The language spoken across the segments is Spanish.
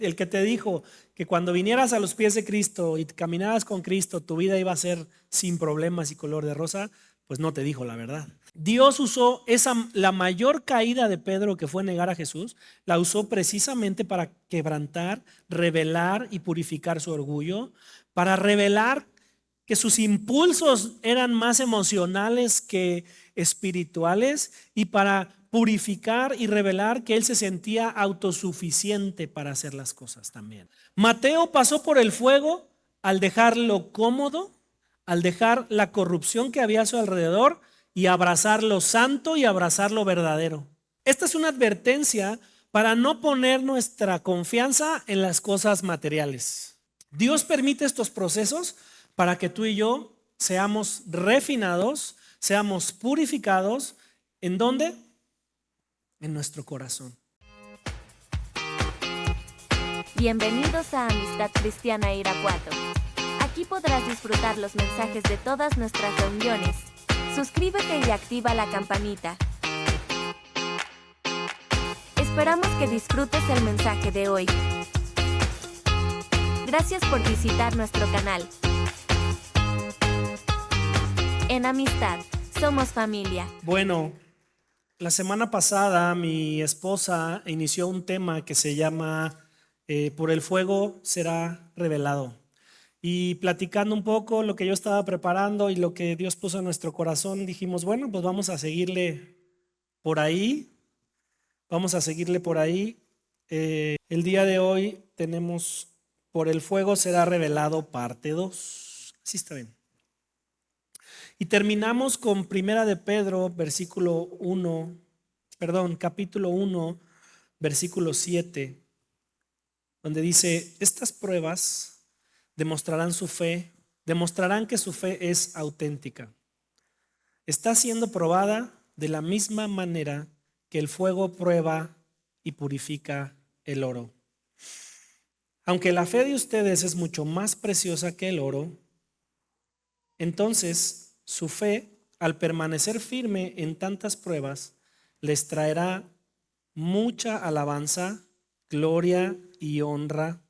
el que te dijo que cuando vinieras a los pies de Cristo y caminaras con Cristo, tu vida iba a ser sin problemas y color de rosa, pues no te dijo la verdad. Dios usó la mayor caída de Pedro, que fue negar a Jesús, la usó precisamente para quebrantar, revelar y purificar su orgullo, para revelar que sus impulsos eran más emocionales que espirituales, y para purificar y revelar que él se sentía autosuficiente para hacer las cosas también. Mateo pasó por el fuego al dejar lo cómodo, al dejar la corrupción que había a su alrededor y abrazar lo santo y abrazar lo verdadero. Esta es una advertencia para no poner nuestra confianza en las cosas materiales. Dios permite estos procesos para que tú y yo seamos refinados, seamos purificados. ¿En dónde? En nuestro corazón. Bienvenidos a Amistad Cristiana Irapuato. Aquí podrás disfrutar los mensajes de todas nuestras reuniones. Suscríbete y activa la campanita. Esperamos que disfrutes el mensaje de hoy. Gracias por visitar nuestro canal. En Amistad, somos familia. Bueno, la semana pasada mi esposa inició un tema que se llama Por el fuego será revelado. Y platicando un poco lo que yo estaba preparando y lo que Dios puso en nuestro corazón, dijimos, bueno, pues vamos a seguirle por ahí. Vamos a seguirle por ahí. El día de hoy tenemos Por el fuego será revelado parte 2. Así está bien. Y terminamos con Primera de Pedro, capítulo 1, versículo 7, donde dice, estas pruebas demostrarán su fe, demostrarán que su fe es auténtica. Está siendo probada de la misma manera que el fuego prueba y purifica el oro. Aunque la fe de ustedes es mucho más preciosa que el oro, entonces su fe, al permanecer firme en tantas pruebas, les traerá mucha alabanza, gloria y honra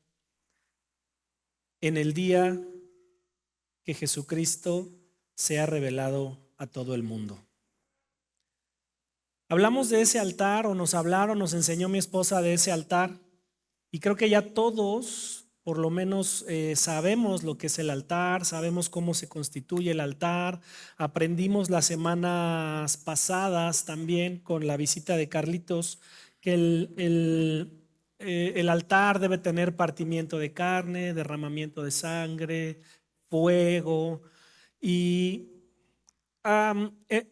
en el día que Jesucristo sea revelado a todo el mundo. Hablamos de ese altar, o nos hablaron, nos enseñó mi esposa de ese altar, y creo que ya todos por lo menos sabemos lo que es el altar, sabemos cómo se constituye el altar. Aprendimos las semanas pasadas también con la visita de Carlitos que el altar debe tener partimiento de carne, derramamiento de sangre, fuego, y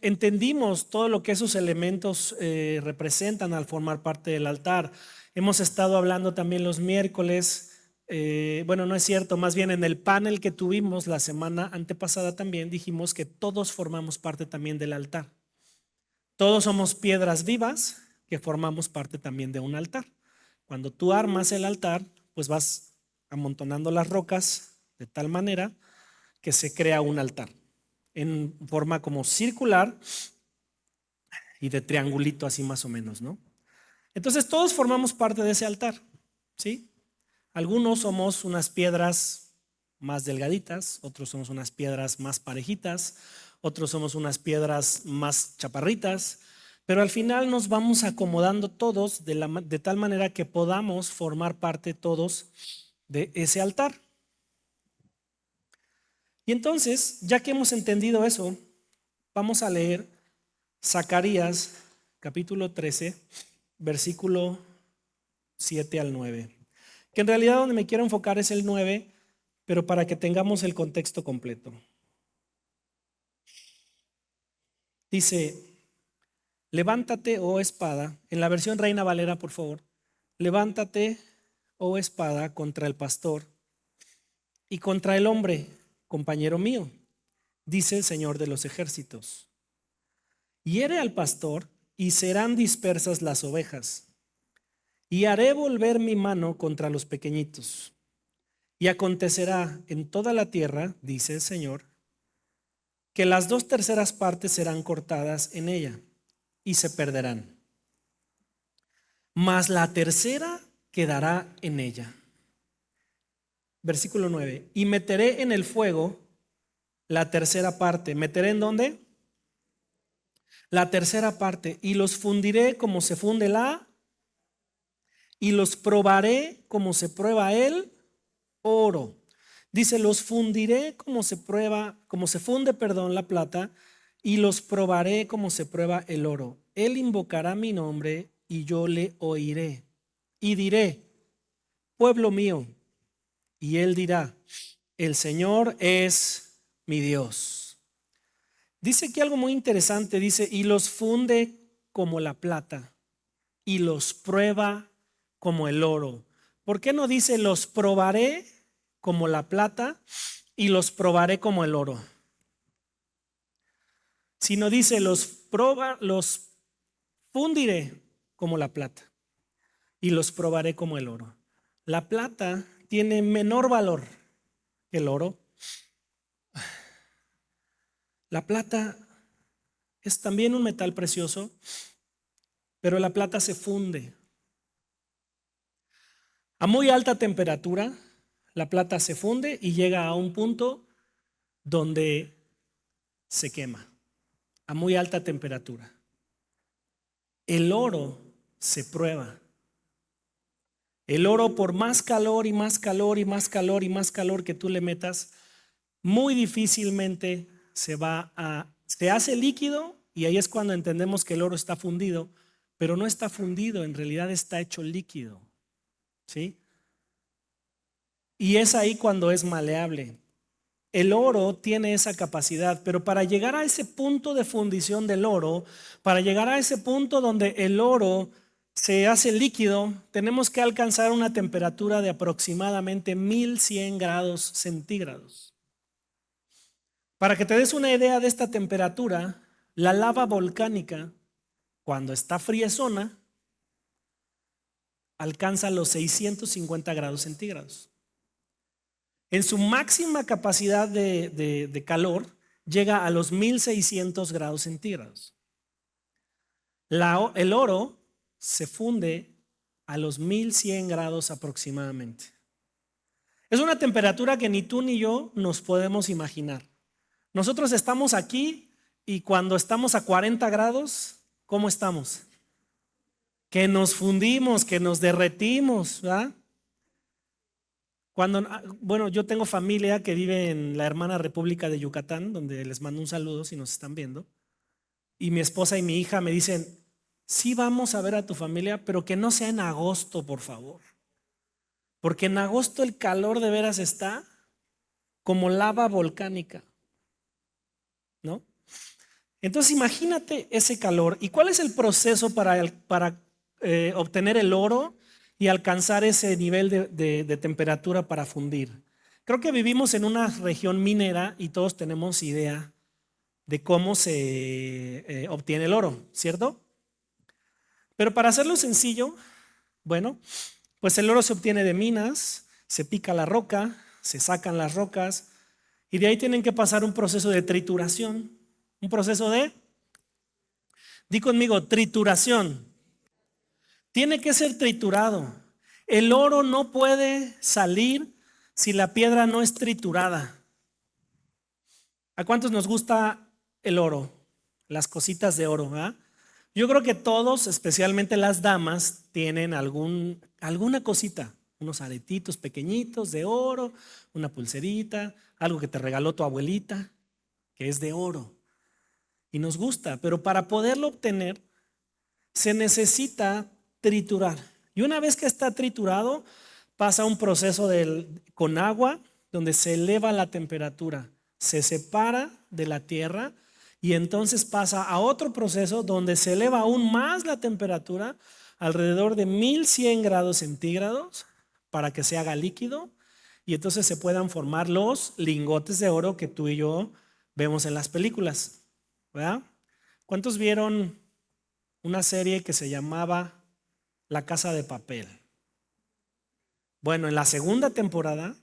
entendimos todo lo que esos elementos representan al formar parte del altar. Hemos estado hablando también los miércoles, bueno, no es cierto, más bien en el panel que tuvimos la semana antepasada también dijimos que todos formamos parte también del altar. Todos somos piedras vivas que formamos parte también de un altar. Cuando tú armas el altar, pues vas amontonando las rocas de tal manera que se crea un altar en forma como circular y de triangulito así más o menos, ¿no? Entonces todos formamos parte de ese altar, ¿sí? Algunos somos unas piedras más delgaditas, otros somos unas piedras más parejitas, otros somos unas piedras más chaparritas, pero al final nos vamos acomodando todos de tal manera que podamos formar parte todos de ese altar. Y entonces, ya que hemos entendido eso, vamos a leer Zacarías capítulo 13, versículo 7 al 9. Que en realidad donde me quiero enfocar es el 9, pero para que tengamos el contexto completo. Dice, levántate, oh espada, en la versión Reina Valera, por favor, levántate, oh espada, contra el pastor y contra el hombre, compañero mío, dice el Señor de los ejércitos. Hiere al pastor y serán dispersas las ovejas, y haré volver mi mano contra los pequeñitos. Y acontecerá en toda la tierra, dice el Señor, que las 2/3 partes serán cortadas en ella y se perderán. Mas la tercera quedará en ella. Versículo 9. Y meteré en el fuego la tercera parte. ¿Meteré en dónde? La tercera parte. Y los fundiré como se funde y los probaré como se prueba el oro. Dice, los fundiré como se funde, la plata, y los probaré como se prueba el oro. Él invocará mi nombre y yo le oiré. Y diré, pueblo mío. Y él dirá, el Señor es mi Dios. Dice aquí algo muy interesante, dice, y los funde como la plata y los prueba como el oro. ¿Por qué no dice los probaré como la plata y los probaré como el oro? Sino dice los fundiré como la plata y los probaré como el oro. La plata tiene menor valor que el oro. La plata es también un metal precioso, pero la plata se funde. A muy alta temperatura, la plata se funde y llega a un punto donde se quema. A muy alta temperatura. El oro se prueba. El oro, por más calor y más calor y más calor y más calor que tú le metas, muy difícilmente se hace líquido, y ahí es cuando entendemos que el oro está fundido, pero no está fundido, en realidad está hecho líquido, ¿sí? Y es ahí cuando es maleable. El oro tiene esa capacidad, pero para llegar a ese punto de fundición del oro, para llegar a ese punto donde el oro se hace líquido, tenemos que alcanzar una temperatura de aproximadamente 1100 grados centígrados. Para que te des una idea de esta temperatura, la lava volcánica, cuando está friezona, alcanza los 650 grados centígrados. En su máxima capacidad de calor, llega a los 1600 grados centígrados. El oro se funde a los 1100 grados aproximadamente. Es una temperatura que ni tú ni yo nos podemos imaginar. Nosotros estamos aquí y cuando estamos a 40 grados, ¿cómo estamos? Que nos fundimos, que nos derretimos, ¿verdad? Bueno, yo tengo familia que vive en la hermana República de Yucatán, donde les mando un saludo si nos están viendo. Y mi esposa y mi hija me dicen, sí vamos a ver a tu familia, pero que no sea en agosto, por favor. Porque en agosto el calor de veras está como lava volcánica, ¿no? Entonces imagínate ese calor. ¿Y cuál es el proceso para obtener el oro y alcanzar ese nivel de temperatura para fundir? Creo que vivimos en una región minera y todos tenemos idea de cómo se obtiene el oro, ¿cierto? Pero para hacerlo sencillo, bueno, pues el oro se obtiene de minas, se pica la roca, se sacan las rocas y de ahí tienen que pasar un proceso de trituración. Un proceso di conmigo, trituración. Tiene que ser triturado. El oro no puede salir si la piedra no es triturada. ¿A cuántos nos gusta el oro? Las cositas de oro, ¿verdad? Yo creo que todos, especialmente las damas, tienen alguna cosita, unos aretitos pequeñitos de oro, una pulserita, algo que te regaló tu abuelita, que es de oro. Y nos gusta, pero para poderlo obtener se necesita triturar. Y una vez que está triturado, pasa un proceso con agua donde se eleva la temperatura, se separa de la tierra y entonces pasa a otro proceso donde se eleva aún más la temperatura, alrededor de 1100 grados centígrados, para que se haga líquido y entonces se puedan formar los lingotes de oro que tú y yo vemos en las películas. ¿Verdad? ¿Cuántos vieron una serie que se llamaba La Casa de Papel? Bueno, en la segunda temporada,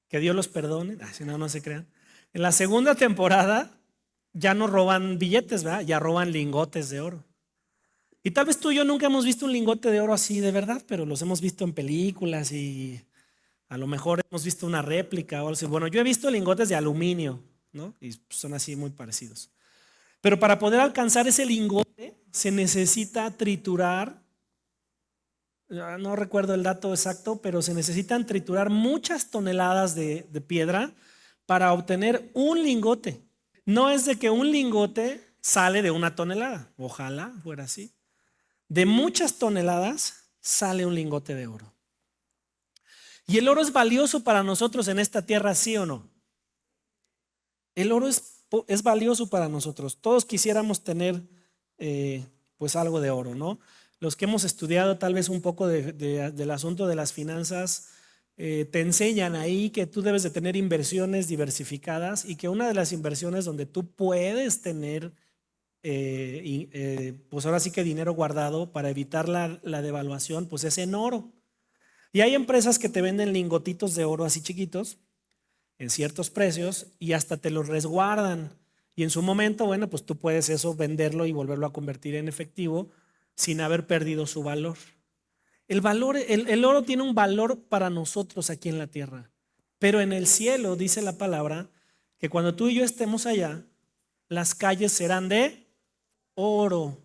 que Dios los perdone, si no, no se crean. En la segunda temporada ya no roban billetes, ¿verdad? Ya roban lingotes de oro. Y tal vez tú y yo nunca hemos visto un lingote de oro así de verdad, pero los hemos visto en películas y a lo mejor hemos visto una réplica o algo así. Bueno, yo he visto lingotes de aluminio, ¿no? Y son así muy parecidos. Pero para poder alcanzar ese lingote se necesita triturar, no recuerdo el dato exacto, pero se necesitan triturar muchas toneladas de piedra para obtener un lingote. No es de que un lingote sale de una tonelada, ojalá fuera así. De muchas toneladas sale un lingote de oro. ¿Y el oro es valioso para nosotros en esta tierra, sí o no? El oro es valioso para nosotros. Todos quisiéramos tener pues algo de oro, ¿no? Los que hemos estudiado tal vez un poco del asunto de las finanzas, te enseñan ahí que tú debes de tener inversiones diversificadas y que una de las inversiones donde tú puedes tener pues ahora sí que dinero guardado para evitar la devaluación, pues es en oro. Y hay empresas que te venden lingotitos de oro así chiquitos en ciertos precios y hasta te los resguardan. Y en su momento, bueno, pues tú puedes eso venderlo y volverlo a convertir en efectivo sin haber perdido su valor. El oro tiene un valor para nosotros aquí en la tierra, pero en el cielo dice la palabra que cuando tú y yo estemos allá, las calles serán de oro.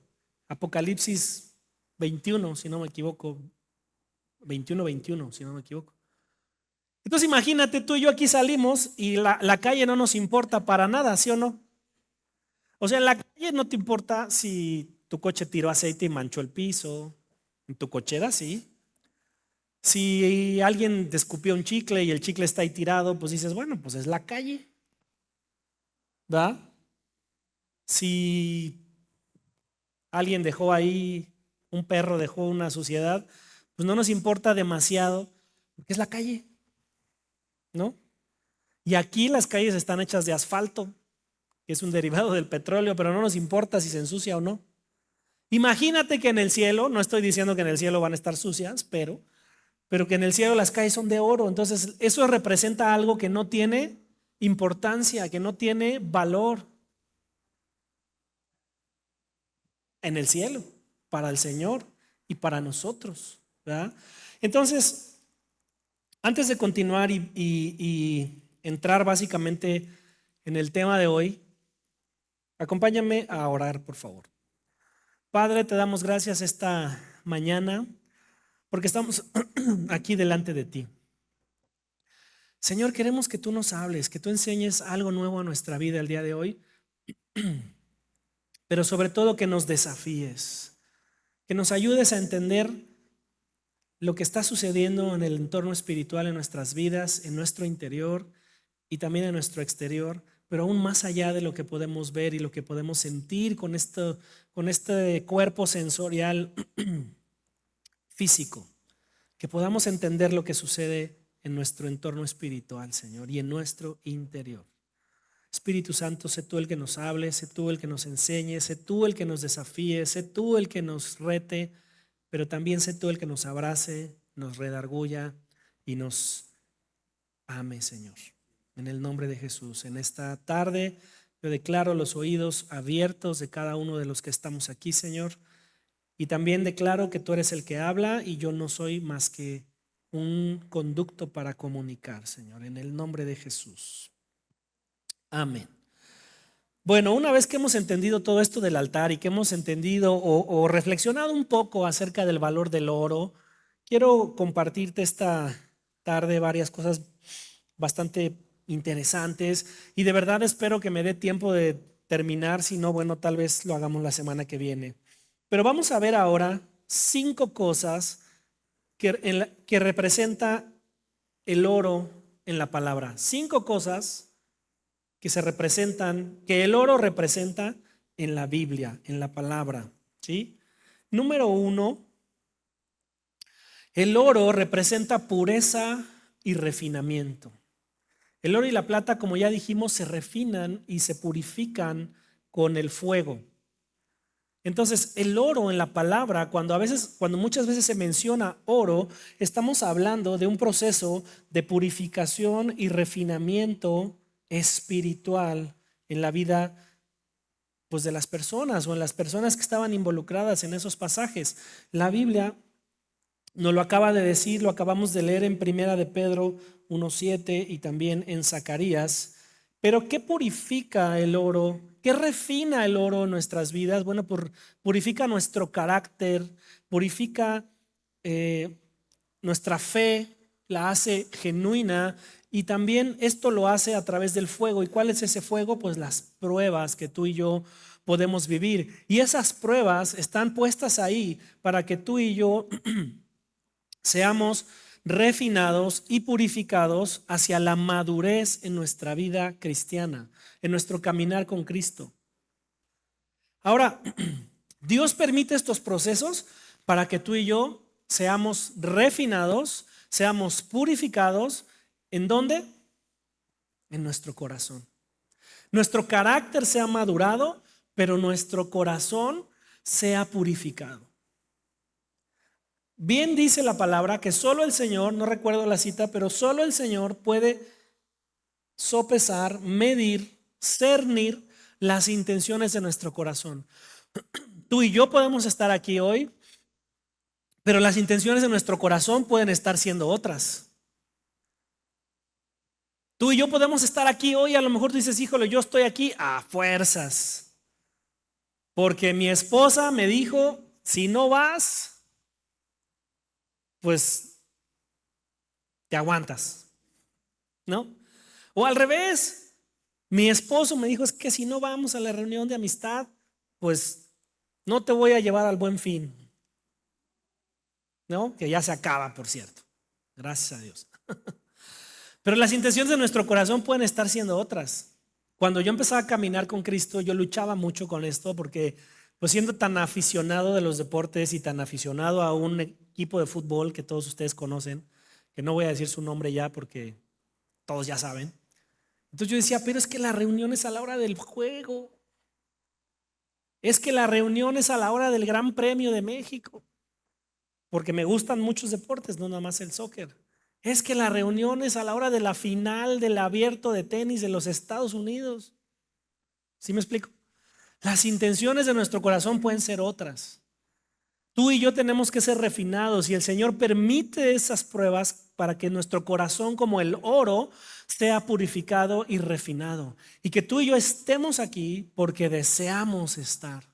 Apocalipsis 21, si no me equivoco, 21, si no me equivoco. Entonces imagínate, tú y yo aquí salimos y la calle no nos importa para nada, ¿sí o no? O sea, en la calle no te importa si tu coche tiró aceite y manchó el piso, en tu cochera sí. Si alguien te escupió un chicle y el chicle está ahí tirado, pues dices, bueno, pues es la calle, ¿verdad? Si alguien dejó ahí, un perro dejó una suciedad, pues no nos importa demasiado, porque es la calle, ¿no? Y aquí las calles están hechas de asfalto, que es un derivado del petróleo, pero no nos importa si se ensucia o no. Imagínate que en el cielo, no estoy diciendo que en el cielo van a estar sucias, pero que en el cielo las calles son de oro. Entonces eso representa algo que no tiene importancia, que no tiene valor en el cielo, para el Señor y para nosotros, ¿verdad? Entonces, antes de continuar y entrar básicamente en el tema de hoy, acompáñame a orar, por favor. Padre, te damos gracias esta mañana porque estamos aquí delante de ti. Señor, queremos que tú nos hables, que tú enseñes algo nuevo a nuestra vida el día de hoy, pero sobre todo que nos desafíes, que nos ayudes a entender lo que está sucediendo en el entorno espiritual en nuestras vidas, en nuestro interior y también en nuestro exterior, pero aún más allá de lo que podemos ver y lo que podemos sentir con este cuerpo sensorial físico, que podamos entender lo que sucede en nuestro entorno espiritual, Señor, y en nuestro interior. Espíritu Santo, sé tú el que nos hable, sé tú el que nos enseñe, sé tú el que nos desafíe, sé tú el que nos rete, pero también sé tú el que nos abrace, nos redarguya y nos ame, Señor. En el nombre de Jesús, en esta tarde yo declaro los oídos abiertos de cada uno de los que estamos aquí, Señor, y también declaro que tú eres el que habla y yo no soy más que un conducto para comunicar, Señor, en el nombre de Jesús. Amén. Bueno, una vez que hemos entendido todo esto del altar y que hemos entendido o reflexionado un poco acerca del valor del oro, quiero compartirte esta tarde varias cosas bastante interesantes y de verdad espero que me dé tiempo de terminar, si no, bueno, tal vez lo hagamos la semana que viene. Pero vamos a ver ahora 5 cosas que representa el oro en la palabra. 5 cosas que el oro representa en la Biblia, en la palabra, ¿sí? Número 1, el oro representa pureza y refinamiento. El oro y la plata, como ya dijimos, se refinan y se purifican con el fuego. Entonces, el oro en la palabra, cuando muchas veces se menciona oro, estamos hablando de un proceso de purificación y refinamiento espiritual en la vida pues de las personas o en las personas que estaban involucradas en esos pasajes. La Biblia nos lo acaba de decir, lo acabamos de leer en Primera de Pedro 1:7 y también en Zacarías. Pero ¿qué purifica el oro? ¿Qué refina el oro en nuestras vidas? Bueno, purifica nuestro carácter, purifica nuestra fe, la hace genuina, y también esto lo hace a través del fuego. ¿Y cuál es ese fuego? Pues las pruebas que tú y yo podemos vivir. Y esas pruebas están puestas ahí para que tú y yo seamos refinados y purificados hacia la madurez en nuestra vida cristiana, en nuestro caminar con Cristo. Ahora, Dios permite estos procesos para que tú y yo seamos refinados, seamos purificados. ¿En dónde? En nuestro corazón. Nuestro carácter sea madurado, pero nuestro corazón sea purificado. Bien dice la palabra que solo el Señor, no recuerdo la cita, pero solo el Señor puede sopesar, medir, cernir las intenciones de nuestro corazón. Tú y yo podemos estar aquí hoy, pero las intenciones de nuestro corazón pueden estar siendo otras. Tú y yo podemos estar aquí hoy, a lo mejor tú dices, híjole, yo estoy aquí a fuerzas, porque mi esposa me dijo, si no vas, pues te aguantas, ¿no? O al revés, mi esposo me dijo, es que si no vamos a la reunión de amistad, pues no te voy a llevar al Buen Fin, ¿no? Que ya se acaba, por cierto, gracias a Dios. Pero las intenciones de nuestro corazón pueden estar siendo otras. Cuando yo empezaba a caminar con Cristo, yo luchaba mucho con esto porque, pues siendo tan aficionado de los deportes y tan aficionado a un equipo de fútbol que todos ustedes conocen, que no voy a decir su nombre ya porque todos ya saben. Entonces yo decía, pero es que la reunión es a la hora del juego. Es que la reunión es a la hora del Gran Premio de México. Porque me gustan muchos deportes, no nada más el soccer. Es que la reunión es a la hora de la final del abierto de tenis de los Estados Unidos. ¿Sí me explico? Las intenciones de nuestro corazón pueden ser otras. Tú y yo tenemos que ser refinados y el Señor permite esas pruebas para que nuestro corazón, como el oro, sea purificado y refinado. Y que tú y yo estemos aquí porque deseamos estar,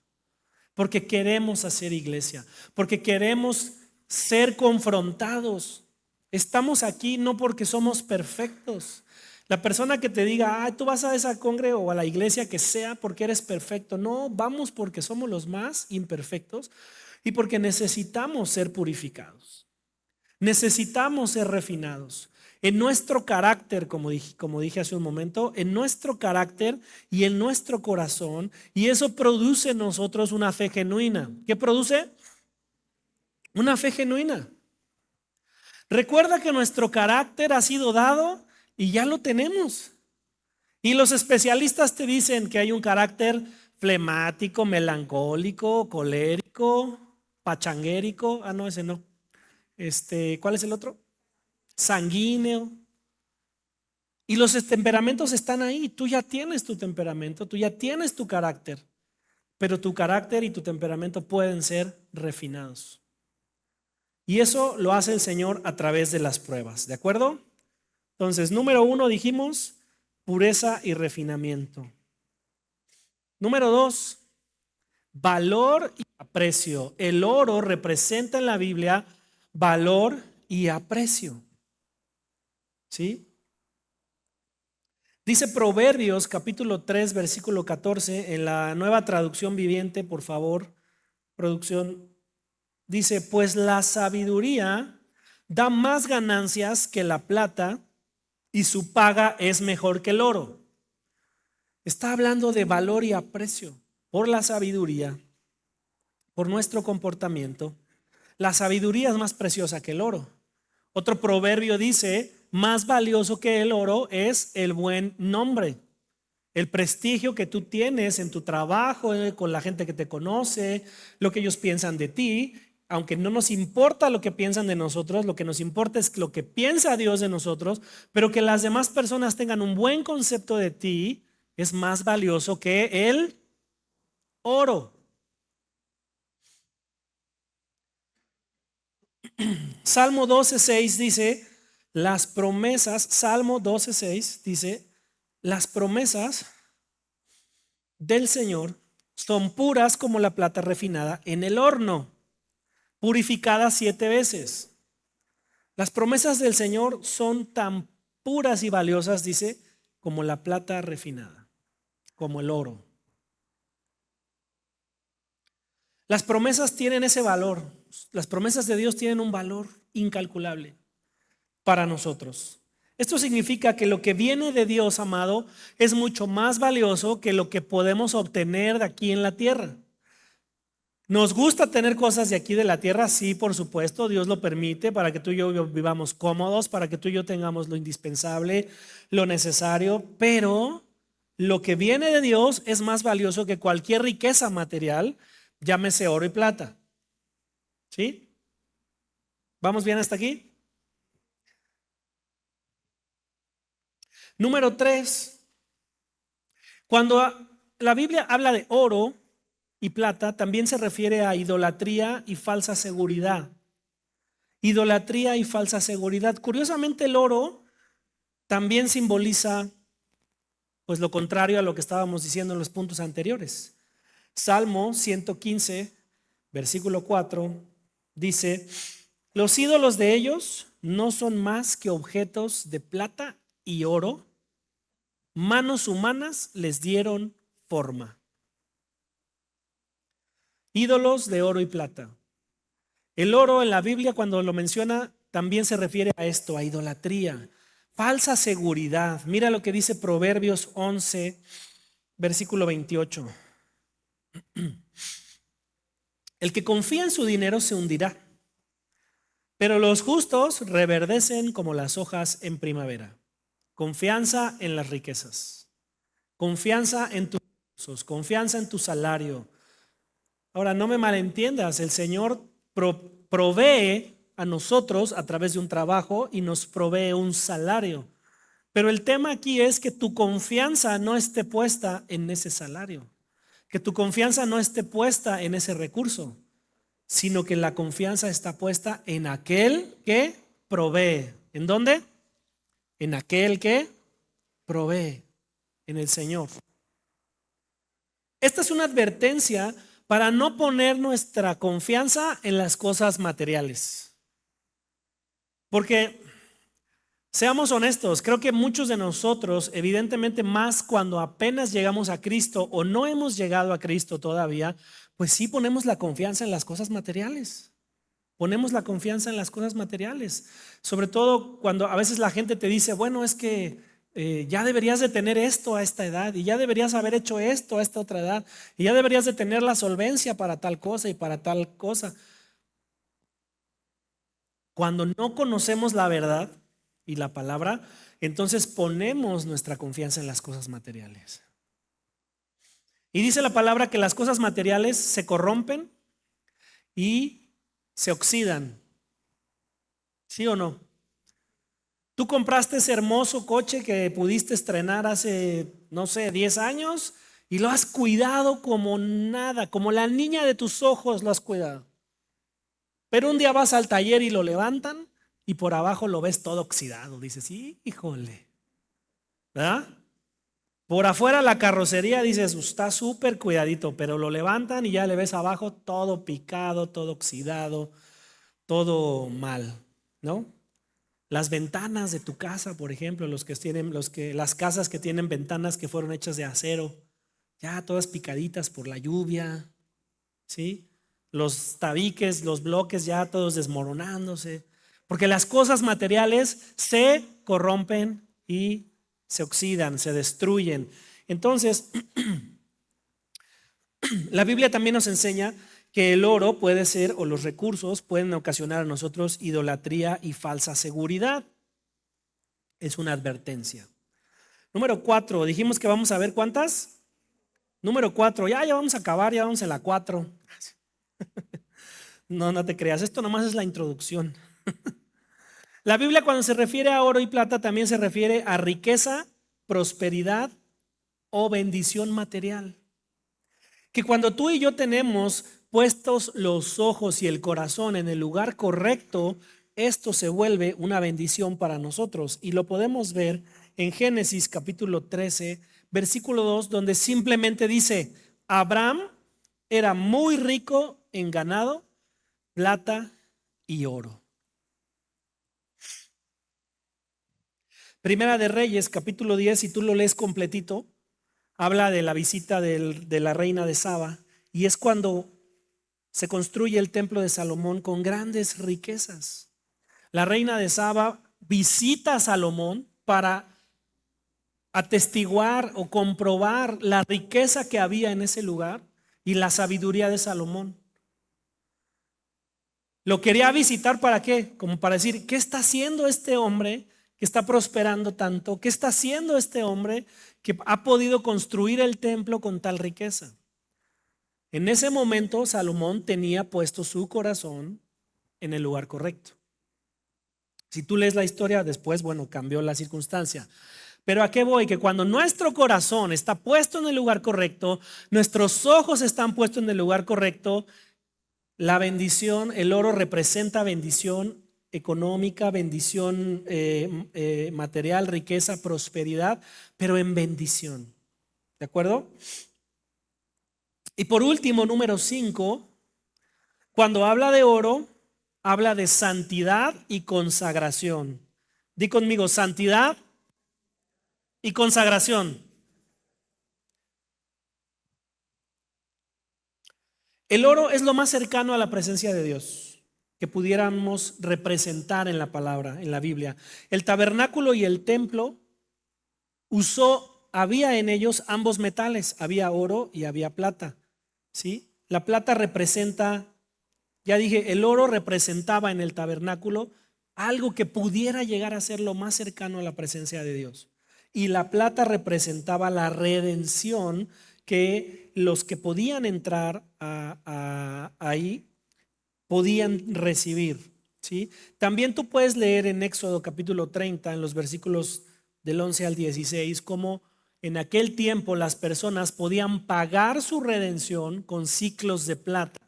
porque queremos hacer iglesia, porque queremos ser confrontados. Estamos aquí no porque somos perfectos. La persona que te diga, tú vas a esa congre o a la iglesia que sea porque eres perfecto. No, vamos porque somos los más imperfectos y porque necesitamos ser purificados. Necesitamos ser refinados. En nuestro carácter, como dije hace un momento, en nuestro carácter y en nuestro corazón. Y eso produce en nosotros una fe genuina. ¿Qué produce? Una fe genuina. Recuerda que nuestro carácter ha sido dado y ya lo tenemos. Y los especialistas te dicen que hay un carácter flemático, melancólico, colérico, pachanguérico. No, ese no. ¿Cuál es el otro? Sanguíneo. Y los temperamentos están ahí. Tú ya tienes tu temperamento, tú ya tienes tu carácter. Pero tu carácter y tu temperamento pueden ser refinados. Y eso lo hace el Señor a través de las pruebas, ¿de acuerdo? Entonces, número 1 dijimos, pureza y refinamiento. Número 2, valor y aprecio. El oro representa en la Biblia valor y aprecio. ¿Sí? Dice Proverbios capítulo 3 versículo 14 en la Nueva Traducción Viviente, por favor, producción. Dice, pues la sabiduría da más ganancias que la plata y su paga es mejor que el oro. Está hablando de valor y aprecio por la sabiduría, por nuestro comportamiento. La sabiduría es más preciosa que el oro. Otro proverbio dice, más valioso que el oro es el buen nombre. El prestigio que tú tienes en tu trabajo, con la gente que te conoce, lo que ellos piensan de ti. Aunque no nos importa lo que piensan de nosotros, lo que nos importa es lo que piensa Dios de nosotros, pero que las demás personas tengan un buen concepto de ti es más valioso que oro. Salmo 12:6 dice, las promesas, Salmo 12:6 dice, las promesas del Señor son puras como la plata refinada en el horno, purificada 7 veces. Las promesas del Señor son tan puras y valiosas, dice, como la plata refinada, como el oro. Las promesas tienen ese valor. Las promesas de Dios tienen un valor incalculable para nosotros. Esto significa que lo que viene de Dios, amado, es mucho más valioso que lo que podemos obtener de aquí en la tierra. ¿Nos gusta tener cosas de aquí de la tierra? Sí, por supuesto, Dios lo permite para que tú y yo vivamos cómodos, para que tú y yo tengamos lo indispensable, lo necesario, pero lo que viene de Dios es más valioso que cualquier riqueza material, llámese oro y plata. ¿Sí? ¿Vamos bien hasta aquí? Número 3, cuando la Biblia habla de oro y plata, también se refiere a idolatría y falsa seguridad. Idolatría y falsa seguridad. Curiosamente, el oro también simboliza pues lo contrario a lo que estábamos diciendo en los puntos anteriores. Salmo 115, versículo 4, dice, los ídolos de ellos no son más que objetos de plata y oro, manos humanas les dieron forma. Ídolos de oro y plata. El oro en la Biblia, cuando lo menciona, también se refiere a esto, a idolatría, falsa seguridad. Mira lo que dice Proverbios 11, versículo 28. El que confía en su dinero se hundirá, pero los justos reverdecen como las hojas en primavera. Confianza en las riquezas, confianza en tus recursos, confianza en tu salario. Ahora, no me malentiendas, el Señor provee a nosotros a través de un trabajo y nos provee un salario. Pero el tema aquí es que tu confianza no esté puesta en ese salario, que tu confianza no esté puesta en ese recurso, sino que la confianza está puesta en aquel que provee. ¿En dónde? En aquel que provee, en el Señor. Esta es una advertencia para no poner nuestra confianza en las cosas materiales. Porque, seamos honestos, creo que muchos de nosotros, evidentemente más cuando apenas llegamos a Cristo o no hemos llegado a Cristo todavía, pues sí ponemos la confianza en las cosas materiales. Ponemos la confianza en las cosas materiales. Sobre todo cuando a veces la gente te dice, bueno, es que ya deberías de tener esto a esta edad y ya deberías haber hecho esto a esta otra edad y ya deberías de tener la solvencia para tal cosa y para tal cosa. Cuando no conocemos la verdad y la palabra, entonces ponemos nuestra confianza en las cosas materiales. Y dice la palabra que las cosas materiales se corrompen y se oxidan. ¿Sí o no? Tú compraste ese hermoso coche que pudiste estrenar hace, no sé, 10 años y lo has cuidado como nada, como la niña de tus ojos lo has cuidado. Pero un día vas al taller y lo levantan y por abajo lo ves todo oxidado. Dices, híjole, ¿verdad? Por afuera la carrocería dices, está súper cuidadito, pero lo levantan y ya le ves abajo todo picado, todo oxidado, todo mal, ¿no? Las ventanas de tu casa, por ejemplo, las casas que tienen ventanas que fueron hechas de acero, ya todas picaditas por la lluvia, ¿sí? Los tabiques, los bloques ya todos desmoronándose, porque las cosas materiales se corrompen y se oxidan, se destruyen. Entonces, la Biblia también nos enseña que el oro puede ser, o los recursos pueden ocasionar a nosotros idolatría y falsa seguridad. Es una advertencia. Número 4, dijimos que vamos a ver cuántas. Número 4, ya vamos a acabar, ya vamos en la 4. No te creas, esto nomás es la introducción. La Biblia cuando se refiere a oro y plata también se refiere a riqueza, prosperidad o bendición material. Que cuando tú y yo tenemos puestos los ojos y el corazón en el lugar correcto, esto se vuelve una bendición para nosotros. Y lo podemos ver en Génesis capítulo 13, versículo 2, donde simplemente dice, Abraham era muy rico en ganado, plata y oro. Primera de Reyes, capítulo 10, si tú lo lees completito, habla de la visita de la reina de Saba, y es cuando se construye el templo de Salomón con grandes riquezas. La reina de Saba visita a Salomón para atestiguar o comprobar la riqueza que había en ese lugar y la sabiduría de Salomón. Lo quería visitar, ¿para qué? Como para decir, ¿qué está haciendo este hombre que está prosperando tanto? ¿Qué está haciendo este hombre que ha podido construir el templo con tal riqueza? En ese momento Salomón tenía puesto su corazón en el lugar correcto. Si tú lees la historia después, bueno, cambió la circunstancia. Pero ¿a qué voy? Que cuando nuestro corazón está puesto en el lugar correcto, nuestros ojos están puestos en el lugar correcto, la bendición, el oro representa bendición económica, bendición material, riqueza, prosperidad, pero en bendición. ¿De acuerdo? Y por último, número 5, cuando habla de oro, habla de santidad y consagración. Di conmigo, santidad y consagración. El oro es lo más cercano a la presencia de Dios que pudiéramos representar en la palabra, en la Biblia. El tabernáculo y el templo había en ellos ambos metales, había oro y había plata. ¿Sí? La plata representa, ya dije, el oro representaba en el tabernáculo algo que pudiera llegar a ser lo más cercano a la presencia de Dios. Y la plata representaba la redención que los que podían entrar ahí podían recibir. ¿Sí? También tú puedes leer en Éxodo capítulo 30, en los versículos del 11 al 16, cómo en aquel tiempo las personas podían pagar su redención con siclos de plata.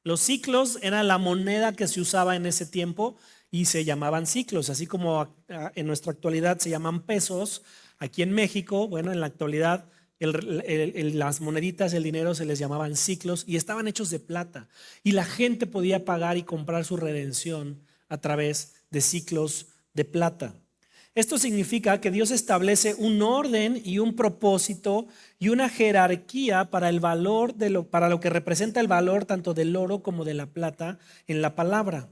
Los siclos era la moneda que se usaba en ese tiempo y se llamaban siclos, así como en nuestra actualidad se llaman pesos. Aquí en México, bueno, en la actualidad las moneditas, el dinero se les llamaban siclos y estaban hechos de plata. Y la gente podía pagar y comprar su redención a través de siclos de plata. Esto significa que Dios establece un orden y un propósito y una jerarquía para el valor para lo que representa el valor tanto del oro como de la plata en la palabra.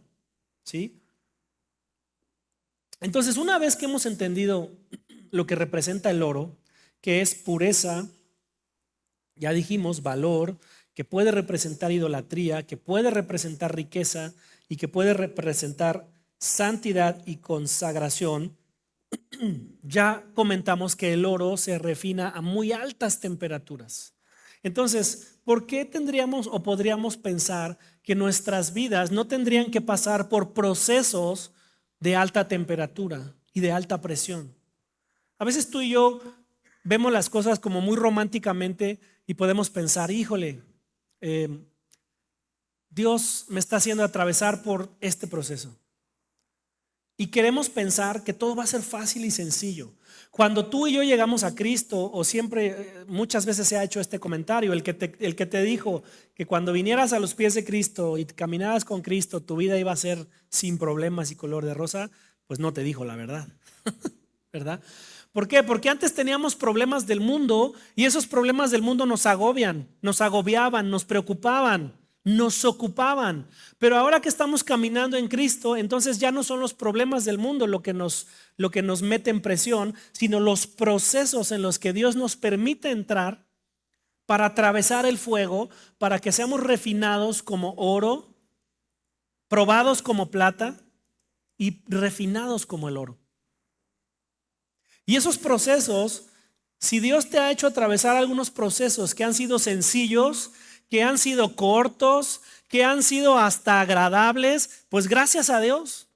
¿Sí? Entonces, una vez que hemos entendido lo que representa el oro, que es pureza, ya dijimos, valor, que puede representar idolatría, que puede representar riqueza y que puede representar santidad y consagración, ya comentamos que el oro se refina a muy altas temperaturas. Entonces, ¿por qué tendríamos o podríamos pensar que nuestras vidas no tendrían que pasar por procesos de alta temperatura y de alta presión? A veces tú y yo vemos las cosas como muy románticamente y podemos pensar, híjole, Dios me está haciendo atravesar por este proceso. Y queremos pensar que todo va a ser fácil y sencillo. Cuando tú y yo llegamos a Cristo, o siempre, muchas veces se ha hecho este comentario, el que te dijo que cuando vinieras a los pies de Cristo y caminaras con Cristo, tu vida iba a ser sin problemas y color de rosa, pues no te dijo la verdad, ¿verdad? ¿Por qué? Porque antes teníamos problemas del mundo y esos problemas del mundo nos agobian, nos agobiaban, nos preocupaban, nos ocupaban. Pero ahora que estamos caminando en Cristo, entonces ya no son los problemas del mundo lo que nos mete en presión, sino los procesos en los que Dios nos permite entrar para atravesar el fuego, para que seamos refinados como oro, probados como plata y refinados como el oro. Y esos procesos, si Dios te ha hecho atravesar algunos procesos que han sido sencillos, que han sido cortos, que han sido hasta agradables, pues gracias a Dios.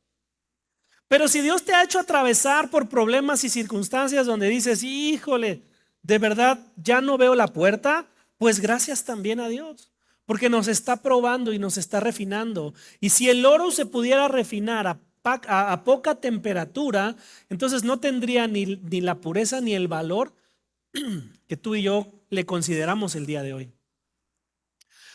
Pero si Dios te ha hecho atravesar por problemas y circunstancias donde dices, híjole, de verdad ya no veo la puerta, Pues gracias también a Dios, porque nos está probando y nos está refinando. Y si el oro se pudiera refinar a poca temperatura, entonces no tendría ni la pureza ni el valor que tú y yo le consideramos el día de hoy.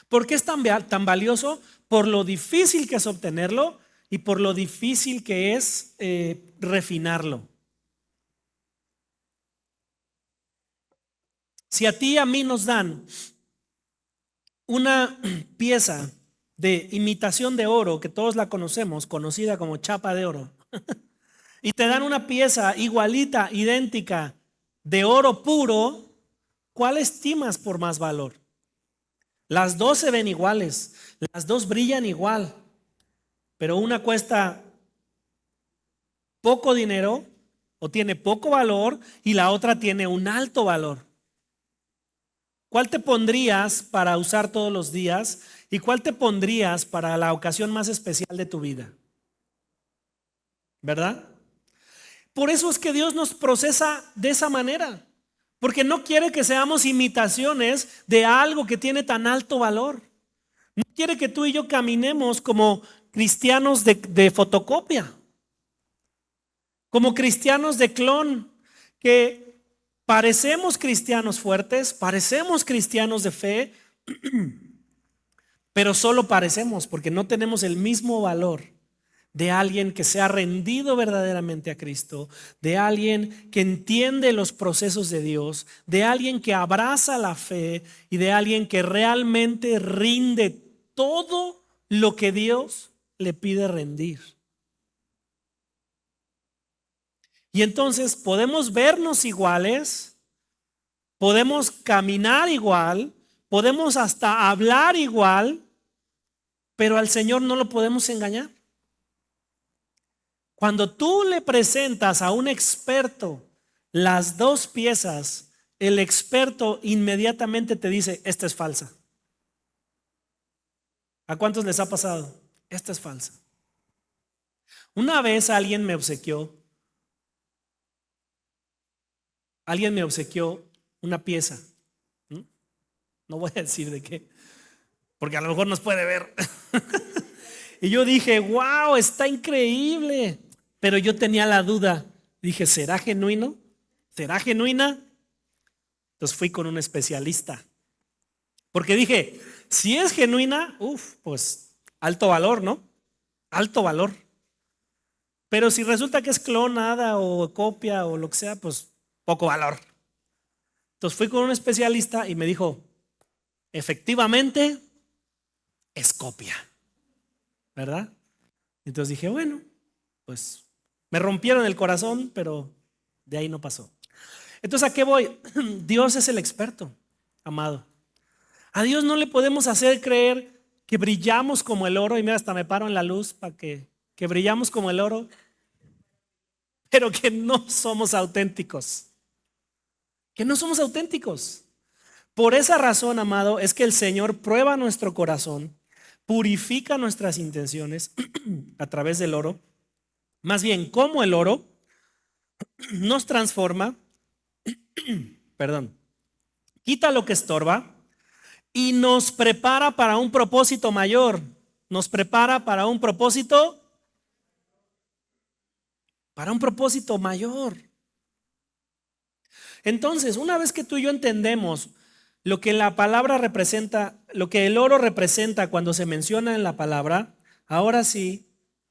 ¿Por qué es tan valioso? Por lo difícil que es obtenerlo y por lo difícil que es refinarlo. Si a ti y a mí nos dan una pieza de imitación de oro, que todos la conocemos, conocida como chapa de oro, y te dan una pieza igualita, idéntica, de oro puro, ¿cuál estimas por más valor? Las dos se ven iguales, las dos brillan igual, pero una cuesta poco dinero o tiene poco valor y la otra tiene un alto valor. ¿Cuál te pondrías para usar todos los días y cuál te pondrías para la ocasión más especial de tu vida? ¿Verdad? Por eso es que Dios nos procesa de esa manera, porque no quiere que seamos imitaciones de algo que tiene tan alto valor. No quiere que tú y yo caminemos como cristianos de fotocopia, como cristianos de clon, que parecemos cristianos fuertes, parecemos cristianos de fe, pero solo parecemos porque no tenemos el mismo valor de alguien que se ha rendido verdaderamente a Cristo, de alguien que entiende los procesos de Dios, de alguien que abraza la fe y de alguien que realmente rinde todo lo que Dios le pide rendir. Y entonces podemos vernos iguales, podemos caminar igual, podemos hasta hablar igual, pero al Señor no lo podemos engañar. Cuando tú le presentas a un experto las dos piezas, el experto inmediatamente te dice, esta es falsa. ¿A cuántos les ha pasado? Esta es falsa. Una vez alguien me obsequió una pieza. No voy a decir de qué, porque a lo mejor nos puede ver. Y yo dije, wow, está increíble. Pero yo tenía la duda. Dije, ¿será genuino? ¿Será genuina? Entonces fui con un especialista. Porque dije, si es genuina, pues alto valor, ¿no? Alto valor. Pero si resulta que es clonada o copia o lo que sea, pues poco valor. Entonces fui con un especialista y me dijo, efectivamente es copia, ¿verdad? Entonces dije, bueno, pues me rompieron el corazón, pero de ahí no pasó. Entonces, ¿a qué voy? Dios es el experto, amado. A Dios no le podemos hacer creer que brillamos como el oro, y mira, hasta me paro en la luz para que brillamos como el oro, pero que no somos auténticos. Que no somos auténticos. Por esa razón, amado, es que el Señor prueba nuestro corazón, purifica nuestras intenciones a través del oro. Más bien, como el oro nos transforma, quita lo que estorba y nos prepara para un propósito mayor. Nos prepara para un propósito mayor. Entonces, una vez que tú y yo entendemos lo que la palabra representa, lo que el oro representa cuando se menciona en la palabra, ahora sí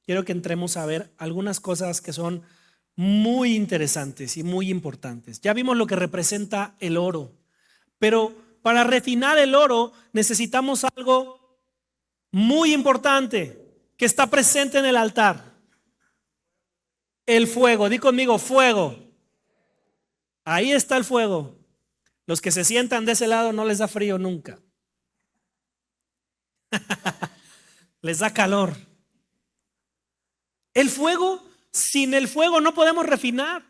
quiero que entremos a ver algunas cosas que son muy interesantes y muy importantes. Ya vimos lo que representa el oro, pero para refinar el oro necesitamos algo muy importante que está presente en el altar. El fuego. Di conmigo, fuego. Ahí está el fuego. Los que se sientan de ese lado no les da frío nunca. Les da calor. El fuego, sin el fuego no podemos refinar.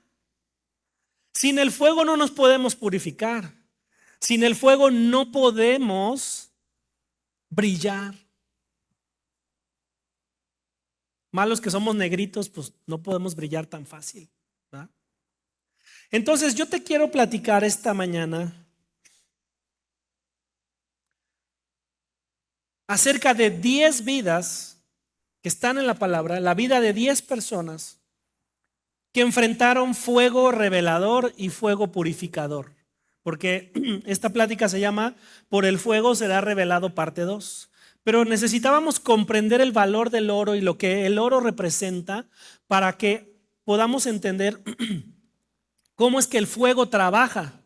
Sin el fuego no nos podemos purificar. Sin el fuego no podemos brillar. Malos que somos negritos, pues no podemos brillar tan fácil, ¿verdad? Entonces yo te quiero platicar esta mañana acerca de 10 vidas que están en la palabra, la vida de 10 personas que enfrentaron fuego revelador y fuego purificador. Porque esta plática se llama Por el fuego será revelado parte 2. Pero necesitábamos comprender el valor del oro y lo que el oro representa para que podamos entender cómo es que el fuego trabaja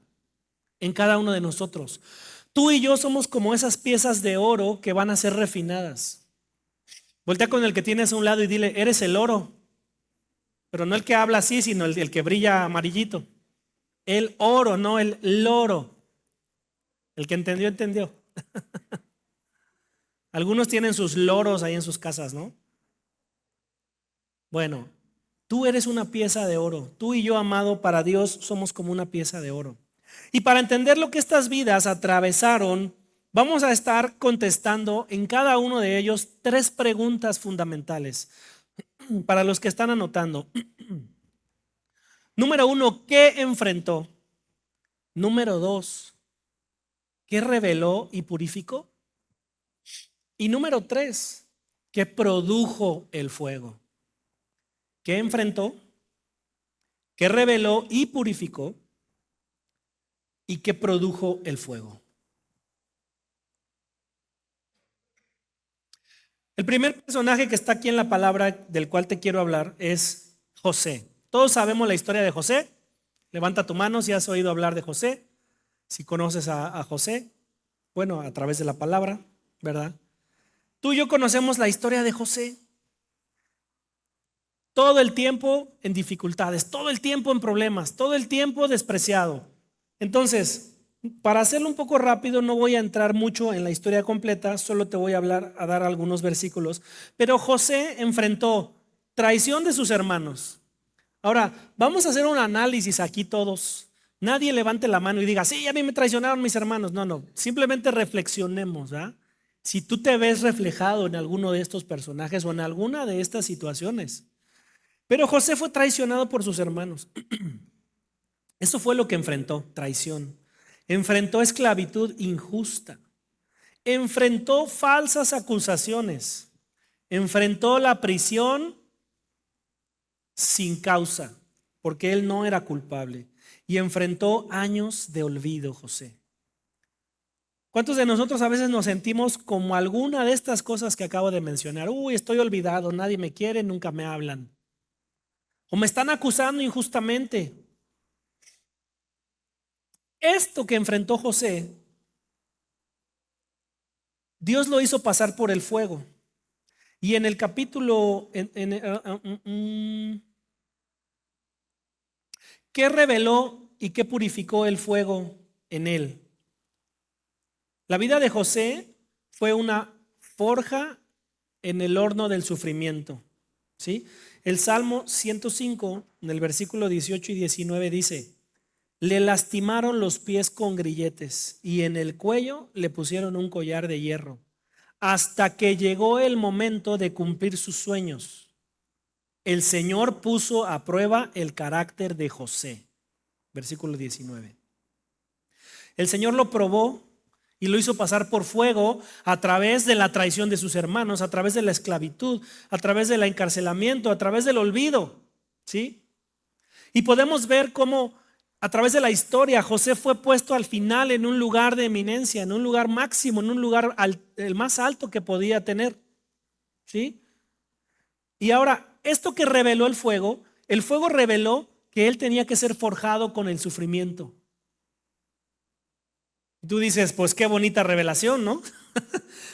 en cada uno de nosotros. Tú y yo somos como esas piezas de oro que van a ser refinadas. Voltea con el que tienes a un lado y dile, eres el oro. Pero no el que habla así, sino el que brilla amarillito. El oro, no el loro. El que entendió, entendió. Algunos tienen sus loros ahí en sus casas, ¿no? Bueno, tú eres una pieza de oro. Tú y yo, amado, para Dios somos como una pieza de oro. Y para entender lo que estas vidas atravesaron, vamos a estar contestando en cada uno de ellos 3 preguntas fundamentales para los que están anotando. Número 1, ¿qué enfrentó? Número 2, ¿qué reveló y purificó? Y número 3, ¿qué produjo el fuego? ¿Qué enfrentó? ¿Qué reveló y purificó? ¿Y qué produjo el fuego? El primer personaje que está aquí en la palabra del cual te quiero hablar es José. Todos sabemos la historia de José. Levanta tu mano si has oído hablar de José, si conoces a José, bueno, a través de la palabra, ¿verdad? Tú y yo conocemos la historia de José. Todo el tiempo en dificultades, todo el tiempo en problemas, todo el tiempo despreciado. Entonces, para hacerlo un poco rápido, no voy a entrar mucho en la historia completa, solo te voy a dar algunos versículos. Pero José enfrentó traición de sus hermanos. Ahora, vamos a hacer un análisis aquí todos. Nadie levante la mano y diga, sí, a mí me traicionaron mis hermanos. No, simplemente reflexionemos, ¿verdad? Si tú te ves reflejado en alguno de estos personajes o en alguna de estas situaciones. Pero José fue traicionado por sus hermanos. Eso fue lo que enfrentó, traición. Enfrentó esclavitud injusta. Enfrentó falsas acusaciones. Enfrentó la prisión sin causa, porque él no era culpable. Y enfrentó años de olvido, José. ¿Cuántos de nosotros a veces nos sentimos como alguna de estas cosas que acabo de mencionar? Uy, estoy olvidado, nadie me quiere, nunca me hablan. O me están acusando injustamente. Esto que enfrentó José, Dios lo hizo pasar por el fuego. Y en el capítulo, ¿qué reveló y qué purificó el fuego en él? La vida de José fue una forja en el horno del sufrimiento, ¿sí? El Salmo 105, en el versículo 18 y 19 dice, le lastimaron los pies con grilletes y en el cuello le pusieron un collar de hierro, hasta que llegó el momento de cumplir sus sueños. El Señor puso a prueba el carácter de José. Versículo 19. El Señor lo probó y lo hizo pasar por fuego a través de la traición de sus hermanos, a través de la esclavitud, a través del encarcelamiento, a través del olvido, ¿sí? Y podemos ver cómo a través de la historia José fue puesto al final en un lugar de eminencia, en un lugar máximo, en un lugar el más alto que podía tener, ¿sí? Y ahora, esto que reveló el fuego reveló que él tenía que ser forjado con el sufrimiento. Tú dices, pues qué bonita revelación, ¿no?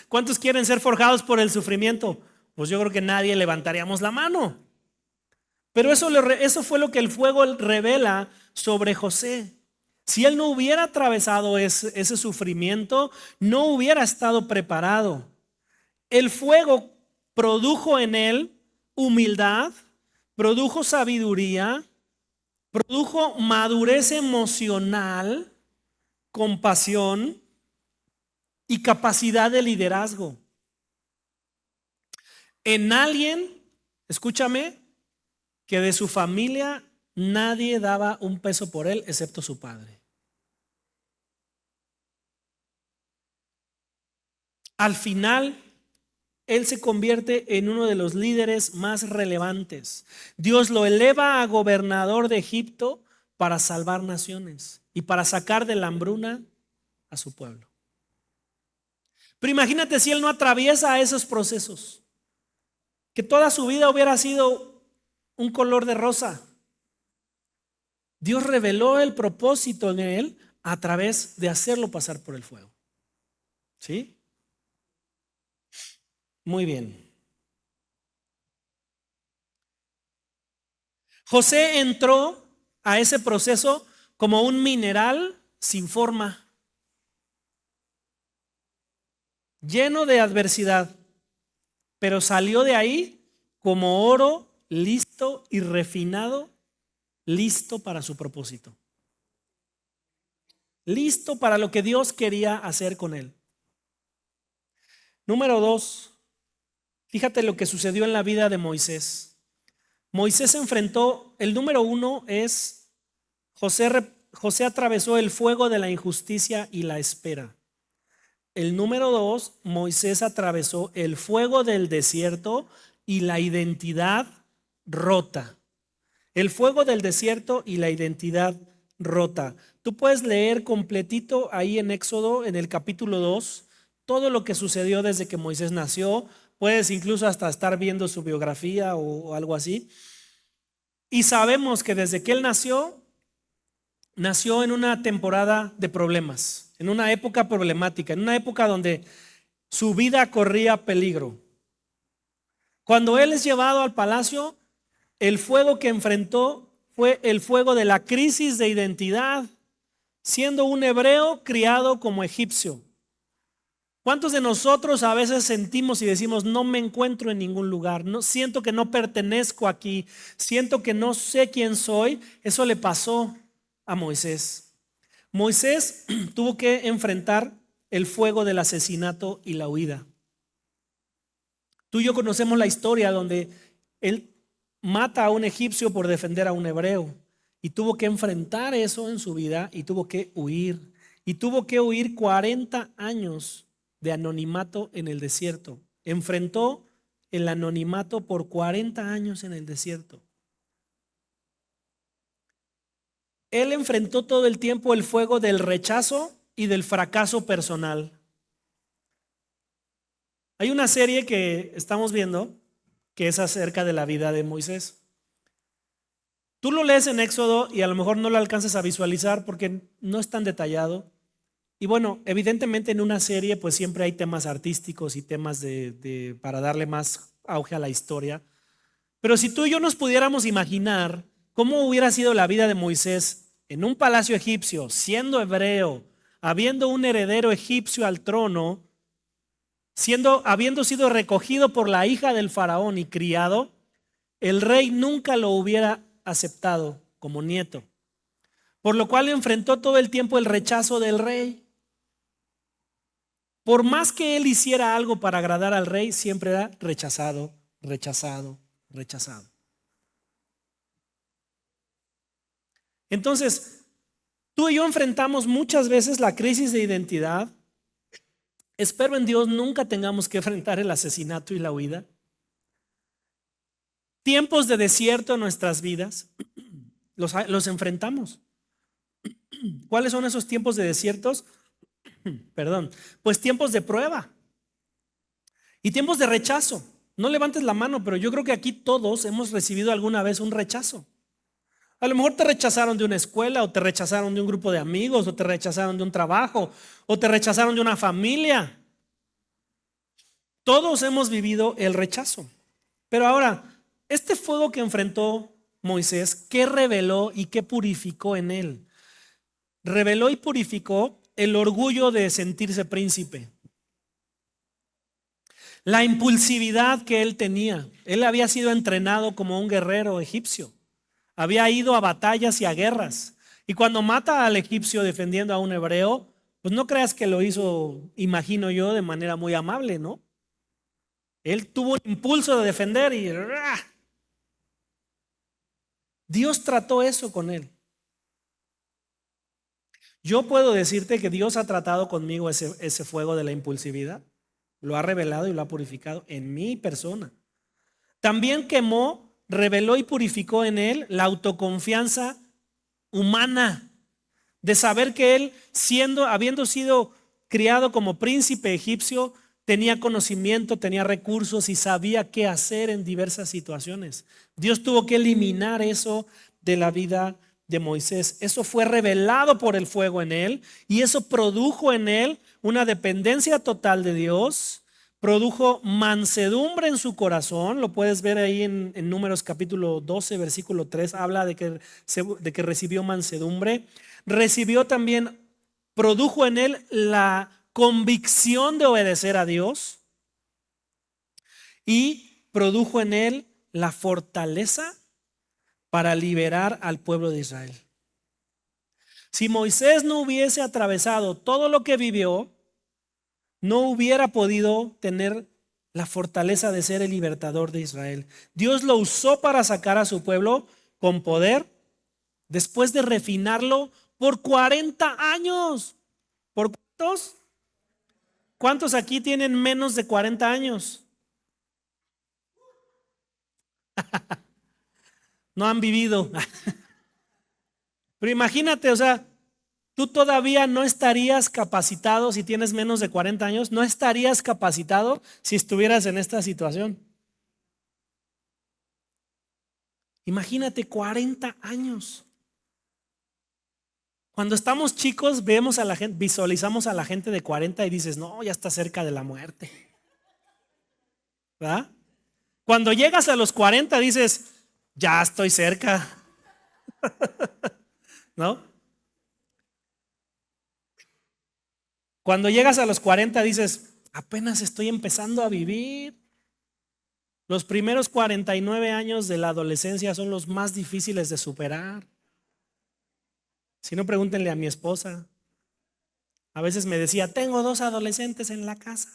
¿Cuántos quieren ser forjados por el sufrimiento? Pues yo creo que nadie levantaríamos la mano. Pero eso fue lo que el fuego revela sobre José. Si él no hubiera atravesado ese sufrimiento, no hubiera estado preparado. El fuego produjo en él humildad, produjo sabiduría, produjo madurez emocional, compasión y capacidad de liderazgo. En alguien, escúchame, que de su familia nadie daba un peso por él excepto su padre. Al final, él se convierte en uno de los líderes más relevantes. Dios lo eleva a gobernador de Egipto para salvar naciones y para sacar de la hambruna a su pueblo. Pero imagínate si él no atraviesa esos procesos, que toda su vida hubiera sido un color de rosa. Dios reveló el propósito en él a través de hacerlo pasar por el fuego. ¿Sí? Muy bien. José entró a ese proceso como un mineral sin forma, lleno de adversidad, pero salió de ahí como oro listo y refinado, listo para su propósito, listo para lo que Dios quería hacer con él. Número 2, fíjate lo que sucedió en la vida de Moisés. Moisés enfrentó, el número 1 es José atravesó el fuego de la injusticia y la espera. El número 2, Moisés atravesó el fuego del desierto y la identidad rota. El fuego del desierto y la identidad rota. Tú puedes leer completito ahí en Éxodo, en el capítulo 2, todo lo que sucedió desde que Moisés nació. Puedes incluso hasta estar viendo su biografía o algo así. Y sabemos que desde que él nació en una temporada de problemas, en una época problemática, en una época donde su vida corría peligro. Cuando él es llevado al palacio, el fuego que enfrentó fue el fuego de la crisis de identidad, siendo un hebreo criado como egipcio. ¿Cuántos de nosotros a veces sentimos y decimos, no me encuentro en ningún lugar, no, siento que no pertenezco aquí, siento que no sé quién soy? Eso le pasó a Moisés. Moisés tuvo que enfrentar el fuego del asesinato y la huida. Tú y yo conocemos la historia donde él mata a un egipcio por defender a un hebreo y tuvo que enfrentar eso en su vida y tuvo que huir. Y tuvo que huir 40 años de anonimato en el desierto. Enfrentó el anonimato por 40 años en el desierto. Él enfrentó todo el tiempo el fuego del rechazo y del fracaso personal. Hay una serie que estamos viendo que es acerca de la vida de Moisés. Tú lo lees en Éxodo y a lo mejor no lo alcanzas a visualizar porque no es tan detallado. Y bueno, evidentemente en una serie pues siempre hay temas artísticos y temas para darle más auge a la historia. Pero si tú y yo nos pudiéramos imaginar cómo hubiera sido la vida de Moisés en un palacio egipcio, siendo hebreo, habiendo un heredero egipcio al trono, habiendo sido recogido por la hija del faraón y criado, el rey nunca lo hubiera aceptado como nieto, por lo cual enfrentó todo el tiempo el rechazo del rey. Por más que él hiciera algo para agradar al rey, siempre era rechazado, rechazado, rechazado. Entonces, tú y yo enfrentamos muchas veces la crisis de identidad. Espero en Dios nunca tengamos que enfrentar el asesinato y la huida. Tiempos de desierto en nuestras vidas, los enfrentamos. ¿Cuáles son esos tiempos de desiertos? Pues tiempos de prueba y tiempos de rechazo. No levantes la mano, pero yo creo que aquí todos hemos recibido alguna vez un rechazo. A lo mejor te rechazaron de una escuela, o te rechazaron de un grupo de amigos, o te rechazaron de un trabajo, o te rechazaron de una familia. Todos hemos vivido el rechazo. Pero ahora, este fuego que enfrentó Moisés, ¿qué reveló y qué purificó en él? Reveló y purificó el orgullo de sentirse príncipe, la impulsividad que él tenía. Él había sido entrenado como un guerrero egipcio, había ido a batallas y a guerras, y cuando mata al egipcio defendiendo a un hebreo, pues no creas que lo hizo, imagino yo, de manera muy amable, ¿no? Él tuvo un impulso de defender y Dios trató eso con él. Yo puedo decirte que Dios ha tratado conmigo ese fuego de la impulsividad. lo ha revelado y lo ha purificado en mi persona. También quemó, reveló y purificó en él la autoconfianza humana, de saber que él, habiendo sido criado como príncipe egipcio, tenía conocimiento, tenía recursos y sabía qué hacer en diversas situaciones. Dios tuvo que eliminar eso de la vida de Moisés. Eso fue revelado por el fuego en él y eso produjo en él una dependencia total de Dios, produjo mansedumbre en su corazón. Lo puedes ver ahí en Números capítulo 12, versículo 3, habla de que recibió mansedumbre. Recibió también, produjo en él la convicción de obedecer a Dios y produjo en él la fortaleza para liberar al pueblo de Israel. Si Moisés no hubiese atravesado todo lo que vivió, no hubiera podido tener la fortaleza de ser el libertador de Israel. Dios lo usó para sacar a su pueblo con poder después de refinarlo por 40 años. ¿Por cuántos? ¿Cuántos aquí tienen menos de 40 años? No han vivido. Pero imagínate, o sea, tú todavía no estarías capacitado si tienes menos de 40 años, no estarías capacitado si estuvieras en esta situación. Imagínate 40 años. Cuando estamos chicos, vemos a la gente, visualizamos a la gente de 40 y dices, no, ya está cerca de la muerte. ¿Verdad? Cuando llegas a los 40 dices, ya estoy cerca. ¿No? Cuando llegas a los 40 dices, apenas estoy empezando a vivir. Los primeros 49 años de la adolescencia son los más difíciles de superar. Si no, pregúntenle a mi esposa. A veces me decía, tengo 2 adolescentes en la casa,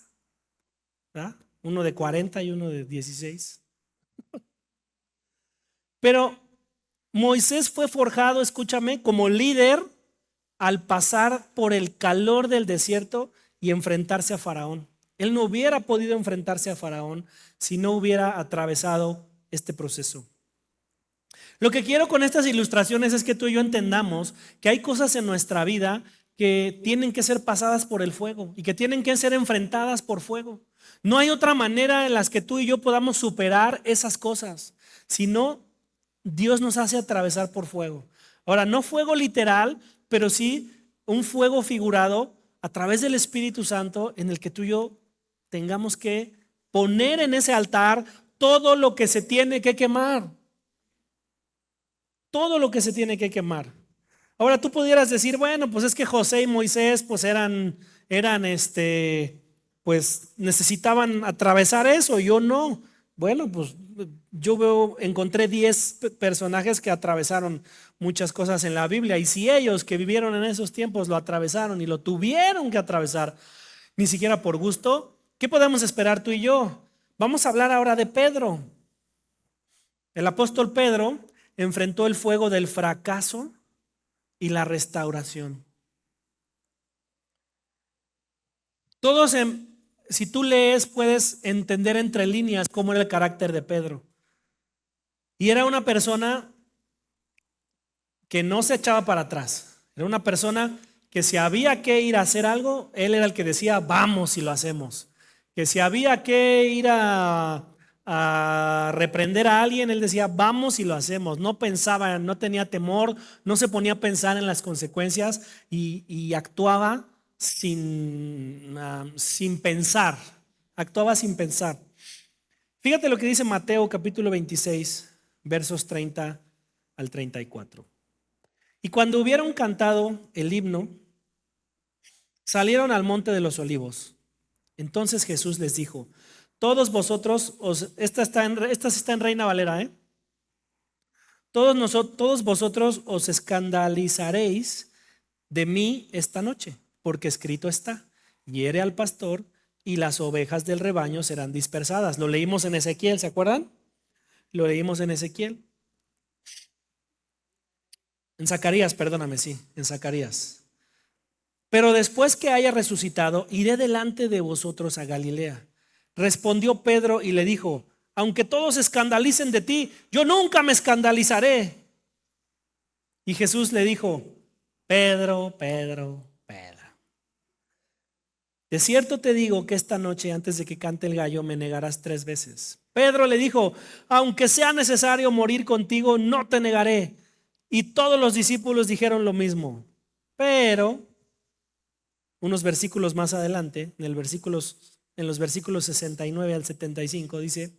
¿verdad? Uno de 40 y uno de 16. Pero Moisés fue forjado, escúchame, como líder al pasar por el calor del desierto y enfrentarse a Faraón. Él no hubiera podido enfrentarse a Faraón si no hubiera atravesado este proceso. Lo que quiero con estas ilustraciones es que tú y yo entendamos que hay cosas en nuestra vida que tienen que ser pasadas por el fuego y que tienen que ser enfrentadas por fuego. No hay otra manera en las que tú y yo podamos superar esas cosas, sino Dios nos hace atravesar por fuego. Ahora, no fuego literal, pero sí un fuego figurado a través del Espíritu Santo en el que tú y yo tengamos que poner en ese altar todo lo que se tiene que quemar. Todo lo que se tiene que quemar. Ahora tú pudieras decir, bueno, pues es que José y Moisés pues pues necesitaban atravesar eso, yo no. Bueno, pues encontré 10 personajes que atravesaron muchas cosas en la Biblia y si ellos que vivieron en esos tiempos lo atravesaron y lo tuvieron que atravesar, ni siquiera por gusto, ¿qué podemos esperar tú y yo? Vamos a hablar ahora de Pedro. El apóstol Pedro enfrentó el fuego del fracaso y la restauración. Si tú lees, puedes entender entre líneas cómo era el carácter de Pedro. Y era una persona que no se echaba para atrás. Era una persona que si había que ir a hacer algo, él era el que decía, vamos y lo hacemos. Que si había que ir a reprender a alguien, él decía, vamos y lo hacemos. No pensaba, no tenía temor, no se ponía a pensar en las consecuencias y actuaba sin pensar. Actuaba sin pensar. Fíjate lo que dice Mateo capítulo 26, versos 30 al 34. Y cuando hubieron cantado el himno, salieron al monte de los olivos. Entonces Jesús les dijo, todos vosotros, esta está en Reina Valera, todos vosotros os escandalizaréis de mí esta noche, porque escrito está, hiere al pastor y las ovejas del rebaño serán dispersadas. Lo leímos en Ezequiel, ¿se acuerdan? Lo leímos en Ezequiel. En Zacarías, perdóname, sí, en Zacarías. pero después que haya resucitado, iré delante de vosotros a Galilea. Respondió Pedro y le dijo: aunque todos se escandalicen de ti, yo nunca me escandalizaré. Y Jesús le dijo: Pedro, Pedro, Pedro, de cierto te digo que esta noche, antes de que cante el gallo, me negarás 3 veces. Pedro le dijo: aunque sea necesario morir contigo, no te negaré. Y todos los discípulos dijeron lo mismo. Pero unos versículos más adelante, en los versículos 69 al 75, dice: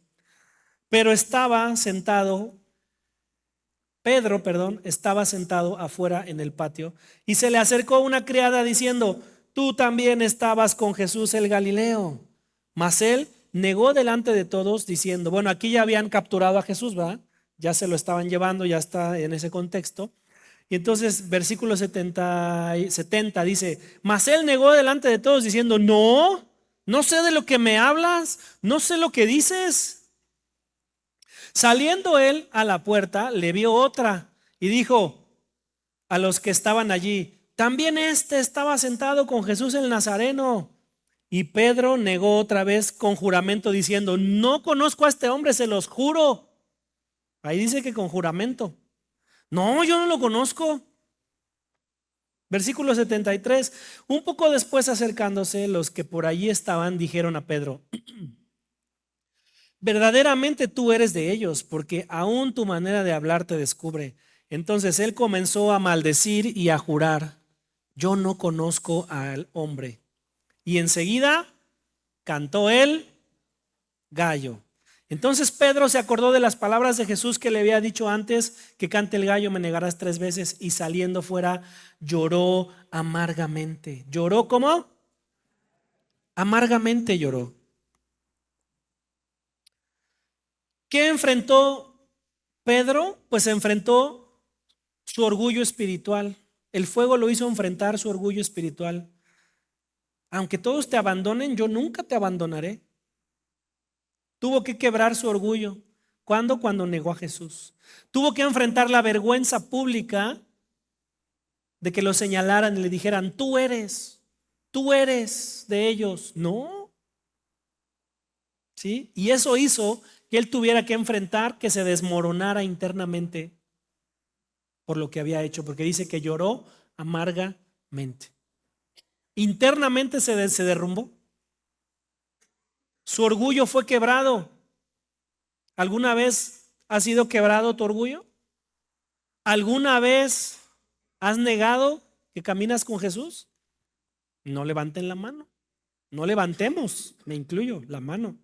pero Pedro estaba sentado afuera en el patio, y se le acercó una criada diciendo: tú también estabas con Jesús el Galileo. Mas él negó delante de todos, diciendo, bueno, aquí ya habían capturado a Jesús, ¿verdad? Ya se lo estaban llevando, ya está en ese contexto. Y entonces versículo 70 dice: mas él negó delante de todos diciendo: no, no sé de lo que me hablas, no sé lo que dices. Saliendo él a la puerta, le vio otra y dijo a los que estaban allí: también este estaba sentado con Jesús el Nazareno. Y Pedro negó otra vez con juramento diciendo: no conozco a este hombre, se los juro. Ahí dice que con juramento. No, yo no lo conozco. Versículo 73. Un poco después, acercándose, los que por allí estaban dijeron a Pedro: verdaderamente tú eres de ellos, porque aún tu manera de hablar te descubre. Entonces él comenzó a maldecir y a jurar: yo no conozco al hombre. Y enseguida cantó el gallo. Entonces Pedro se acordó de las palabras de Jesús que le había dicho antes: que cante el gallo me negarás 3 veces. Y saliendo fuera lloró amargamente. ¿Lloró cómo? Amargamente lloró. ¿Qué enfrentó Pedro? Pues enfrentó su orgullo espiritual. El fuego lo hizo enfrentar su orgullo espiritual. Aunque todos te abandonen, yo nunca te abandonaré. Tuvo que quebrar su orgullo. ¿Cuándo? Cuando negó a Jesús. Tuvo que enfrentar la vergüenza pública de que lo señalaran y le dijeran: tú eres de ellos. No. ¿Sí? Y eso hizo que él tuviera que enfrentar que se desmoronara internamente por lo que había hecho, porque dice que lloró amargamente. Internamente se derrumbó. Su orgullo fue quebrado. ¿Alguna vez ha sido quebrado tu orgullo? ¿Alguna vez has negado que caminas con Jesús? No levanten la mano. No levantemos, me incluyo, la mano.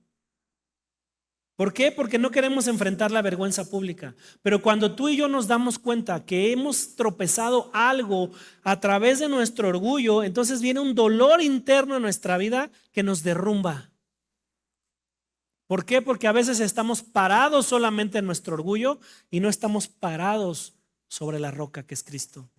¿Por qué? Porque no queremos enfrentar la vergüenza pública. Pero cuando tú y yo nos damos cuenta que hemos tropezado algo a través de nuestro orgullo, entonces viene un dolor interno en nuestra vida que nos derrumba. ¿Por qué? Porque a veces estamos parados solamente en nuestro orgullo y no estamos parados sobre la roca que es Cristo.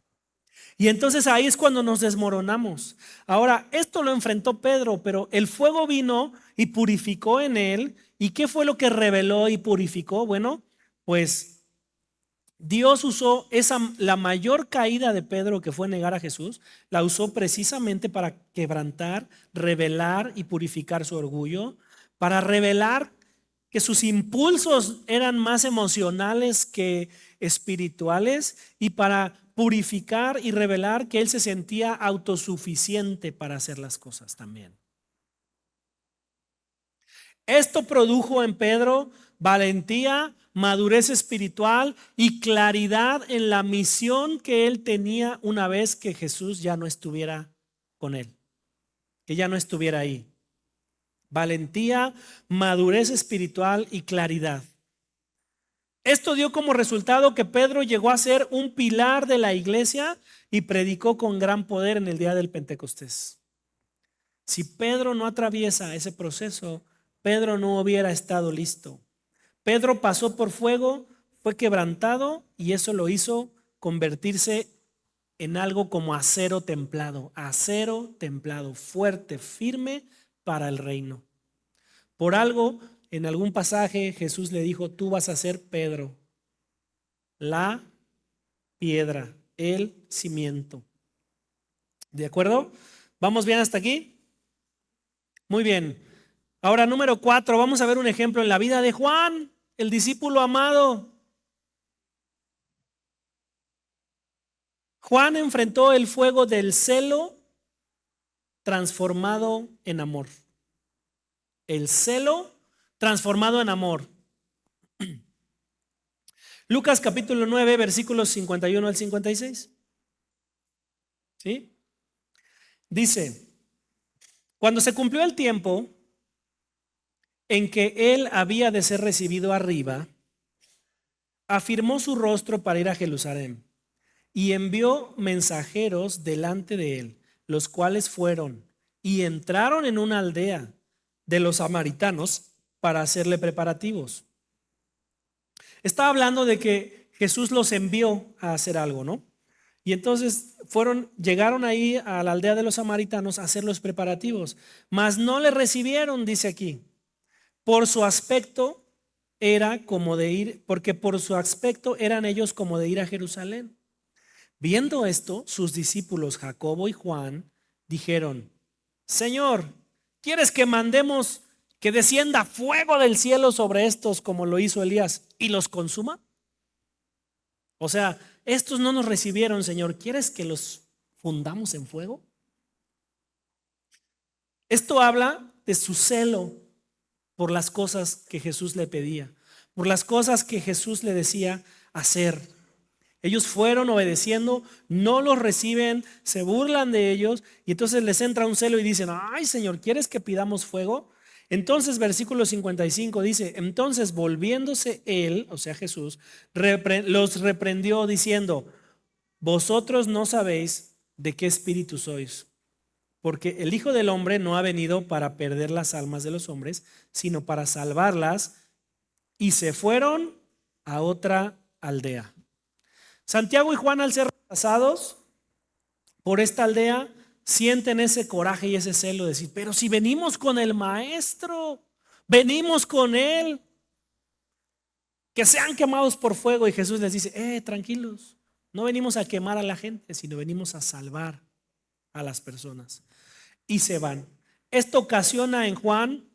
Y entonces ahí es cuando nos desmoronamos. Ahora, esto lo enfrentó Pedro, pero el fuego vino y purificó en él. ¿Y qué fue lo que reveló y purificó? Bueno, pues Dios usó la mayor caída de Pedro, que fue negar a Jesús, la usó precisamente para quebrantar, revelar y purificar su orgullo, para revelar que sus impulsos eran más emocionales que espirituales, y para purificar y revelar que él se sentía autosuficiente para hacer las cosas también. Esto produjo en Pedro valentía, madurez espiritual y claridad en la misión que él tenía una vez que Jesús ya no estuviera con él, que ya no estuviera ahí. Valentía, madurez espiritual y claridad. Esto dio como resultado que Pedro llegó a ser un pilar de la iglesia y predicó con gran poder en el día del Pentecostés. Si Pedro no atraviesa ese proceso, Pedro no hubiera estado listo. Pedro pasó por fuego, fue quebrantado, y eso lo hizo convertirse en algo como acero templado, fuerte, firme para el reino. Por algo, en algún pasaje Jesús le dijo: tú vas a ser Pedro, la piedra, el cimiento. ¿De acuerdo? ¿Vamos bien hasta aquí? Muy bien. Ahora, número 4, vamos a ver un ejemplo en la vida de Juan, el discípulo amado. Juan enfrentó el fuego del celo transformado en amor. El celo transformado en amor. Lucas capítulo 9, versículos 51 al 56. ¿Sí? Dice, cuando se cumplió el tiempo en que él había de ser recibido arriba, afirmó su rostro para ir a Jerusalén y envió mensajeros delante de él, los cuales fueron y entraron en una aldea de los samaritanos para hacerle preparativos. Estaba hablando de que Jesús los envió a hacer algo, ¿no? Y entonces llegaron ahí a la aldea de los samaritanos a hacer los preparativos, mas no le recibieron, dice aquí. Por su aspecto era como de ir, porque por su aspecto eran ellos como de ir a Jerusalén. Viendo esto, sus discípulos Jacobo y Juan dijeron, Señor, ¿quieres que mandemos que descienda fuego del cielo sobre estos como lo hizo Elías y los consuma? O sea, estos no nos recibieron, Señor, ¿quieres que los fundamos en fuego? Esto habla de su celo por las cosas que Jesús le pedía, por las cosas que Jesús le decía hacer. Ellos fueron obedeciendo, no los reciben, se burlan de ellos y entonces les entra un celo y dicen, ay Señor, ¿quieres que pidamos fuego? Entonces versículo 55 dice, entonces volviéndose él, o sea Jesús, los reprendió diciendo, vosotros no sabéis de qué espíritu sois, porque el Hijo del Hombre no ha venido para perder las almas de los hombres, sino para salvarlas. Y se fueron a otra aldea. Santiago y Juan, al ser rechazados por esta aldea, sienten ese coraje y ese celo de decir, pero si venimos con el maestro, venimos con él, que sean quemados por fuego. Y Jesús les dice, tranquilos, no venimos a quemar a la gente, sino venimos a salvar a las personas. Y se van. Esto ocasiona en Juan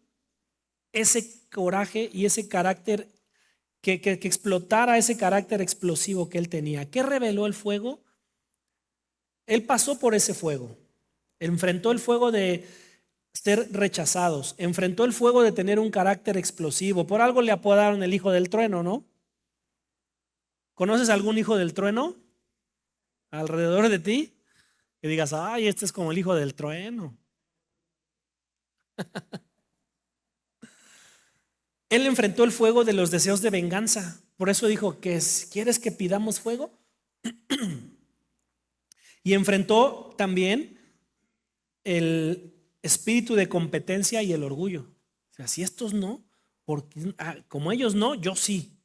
ese coraje y ese carácter que explotara ese carácter explosivo que él tenía. ¿Qué reveló el fuego? Él pasó por ese fuego, enfrentó el fuego de ser rechazados, enfrentó el fuego de tener un carácter explosivo. Por algo le apodaron el hijo del trueno, ¿no? ¿Conoces algún hijo del trueno alrededor de ti? Que digas, ay, este es como el hijo del trueno. Él enfrentó el fuego de los deseos de venganza. Por eso dijo, ¿quieres que pidamos fuego? Y enfrentó también el espíritu de competencia y el orgullo. O sea, si estos no, como ellos no, yo sí.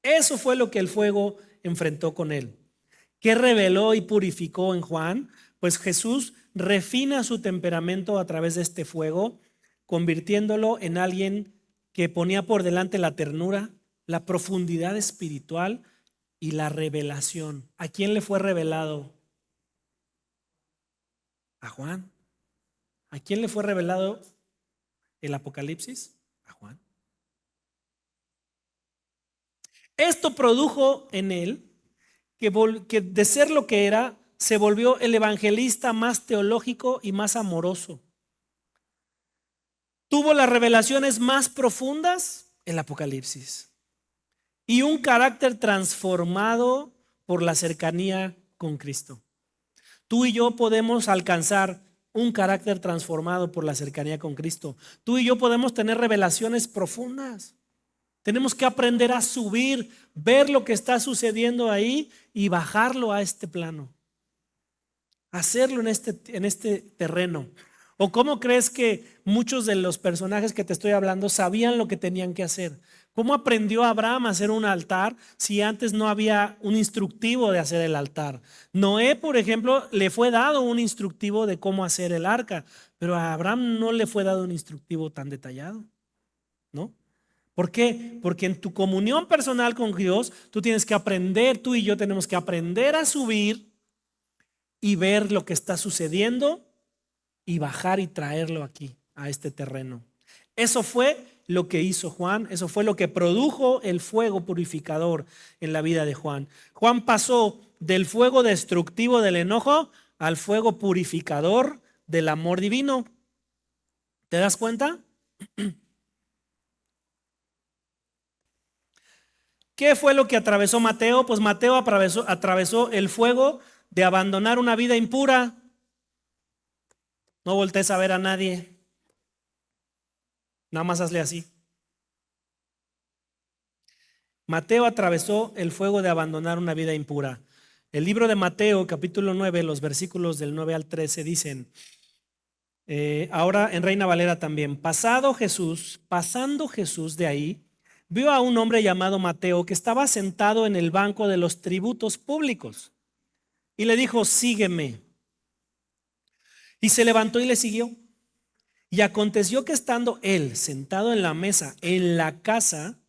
Eso fue lo que el fuego enfrentó con él. ¿Qué reveló y purificó en Juan? Pues Jesús refina su temperamento a través de este fuego, convirtiéndolo en alguien que ponía por delante la ternura, la profundidad espiritual y la revelación. ¿A quién le fue revelado? A Juan. ¿A quién le fue revelado el Apocalipsis? A Juan. Esto produjo en él que de ser lo que era, se volvió el evangelista más teológico y más amoroso. Tuvo las revelaciones más profundas, el Apocalipsis, y un carácter transformado por la cercanía con Cristo. Tú y yo podemos alcanzar un carácter transformado por la cercanía con Cristo. Tú y yo podemos tener revelaciones profundas. Tenemos que aprender a subir, ver lo que está sucediendo ahí y bajarlo a este plano. Hacerlo en este terreno. ¿O cómo crees que muchos de los personajes que te estoy hablando sabían lo que tenían que hacer? ¿Cómo aprendió Abraham a hacer un altar si antes no había un instructivo de hacer el altar? Noé, por ejemplo, le fue dado un instructivo de cómo hacer el arca, pero a Abraham no le fue dado un instructivo tan detallado, ¿no? ¿Por qué? Porque en tu comunión personal con Dios, tú tienes que aprender, tú y yo tenemos que aprender a subir y ver lo que está sucediendo y bajar y traerlo aquí, a este terreno. Eso fue lo que hizo Juan, eso fue lo que produjo el fuego purificador en la vida de Juan. Juan pasó del fuego destructivo del enojo al fuego purificador del amor divino. ¿Te das cuenta? ¿Qué fue lo que atravesó Mateo? Pues Mateo atravesó el fuego de abandonar una vida impura. No voltees a ver a nadie. Nada más hazle así. Mateo atravesó el fuego de abandonar una vida impura. El libro de Mateo, capítulo 9, los versículos del 9 al 13 dicen, ahora en Reina Valera también, pasando Jesús de ahí, vio a un hombre llamado Mateo que estaba sentado en el banco de los tributos públicos y le dijo, sígueme. Y se levantó y le siguió. Y aconteció que estando él sentado en la mesa en la casa,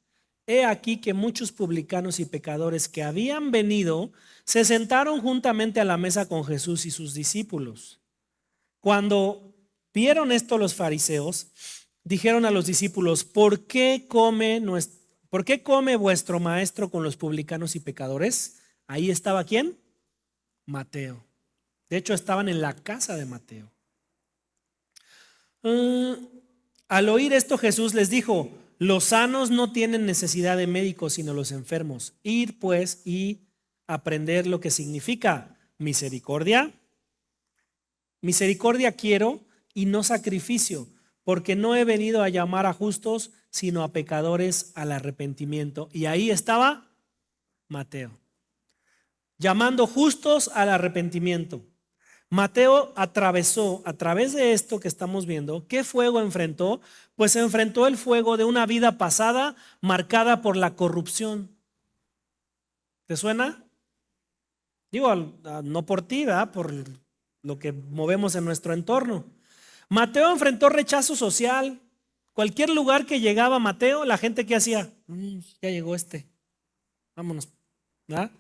he aquí que muchos publicanos y pecadores que habían venido se sentaron juntamente a la mesa con Jesús y sus discípulos. Cuando vieron esto los fariseos, dijeron a los discípulos, ¿por qué come vuestro maestro con los publicanos y pecadores? Ahí estaba ¿quién? Mateo. De hecho, estaban en la casa de Mateo. Al oír esto, Jesús les dijo, los sanos no tienen necesidad de médicos, sino los enfermos. Ir pues y aprender lo que significa misericordia. Misericordia quiero y no sacrificio, porque no he venido a llamar a justos, sino a pecadores al arrepentimiento. Y ahí estaba Mateo, llamando justos al arrepentimiento. Mateo atravesó, a través de esto que estamos viendo, ¿qué fuego enfrentó? Pues enfrentó el fuego de una vida pasada marcada por la corrupción. ¿Te suena? Digo, no por ti, ¿verdad? Por lo que movemos en nuestro entorno. Mateo enfrentó rechazo social. Cualquier lugar que llegaba Mateo, la gente que hacía, ya llegó vámonos, ¿verdad?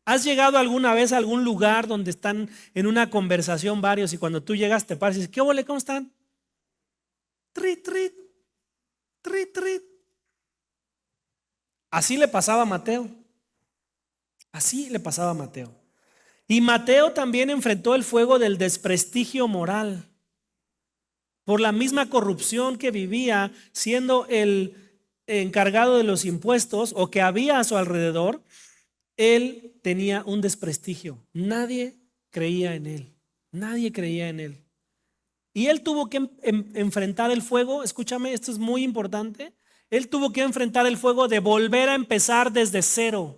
¿Has llegado alguna vez a algún lugar donde están en una conversación varios y cuando tú llegas te paras y dices, ¿qué ole? ¿Cómo están? Trit, trit, trit, trit. Así le pasaba a Mateo. Así le pasaba a Mateo. Y Mateo también enfrentó el fuego del desprestigio moral. Por la misma corrupción que vivía siendo el encargado de los impuestos o que había a su alrededor, él tenía un desprestigio. Nadie creía en él. Nadie creía en él. Y él tuvo que enfrentar el fuego. Escúchame, esto es muy importante. Él tuvo que enfrentar el fuego de volver a empezar desde cero.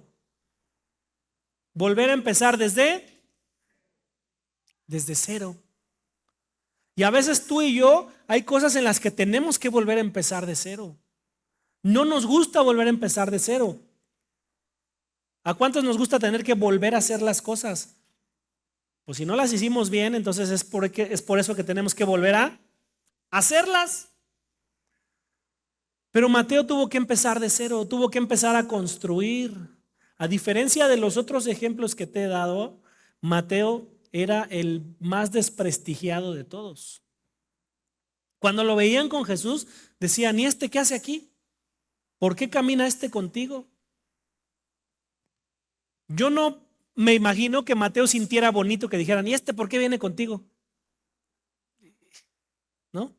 Volver a empezar desde cero. Y a veces tú y yo hay cosas en las que tenemos que volver a empezar de cero. No nos gusta volver a empezar de cero. ¿A cuántos nos gusta tener que volver a hacer las cosas? Pues si no las hicimos bien, entonces es por eso que tenemos que volver a hacerlas. Pero Mateo tuvo que empezar de cero, tuvo que empezar a construir. A diferencia de los otros ejemplos que te he dado, Mateo era el más desprestigiado de todos. Cuando lo veían con Jesús, decían, ¿y este qué hace aquí? ¿Por qué camina este contigo? Yo no me imagino que Mateo sintiera bonito que dijeran, ¿y este por qué viene contigo? ¿No?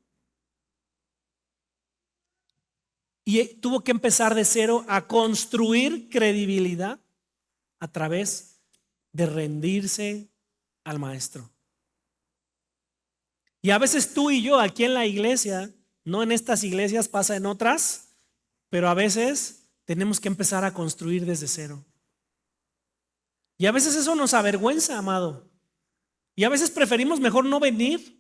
Y tuvo que empezar de cero a construir credibilidad a través de rendirse al maestro. Y a veces tú y yo aquí en la iglesia, no en estas iglesias, pasa en otras, pero a veces tenemos que empezar a construir desde cero. Y a veces eso nos avergüenza, amado. Y a veces preferimos mejor no venir,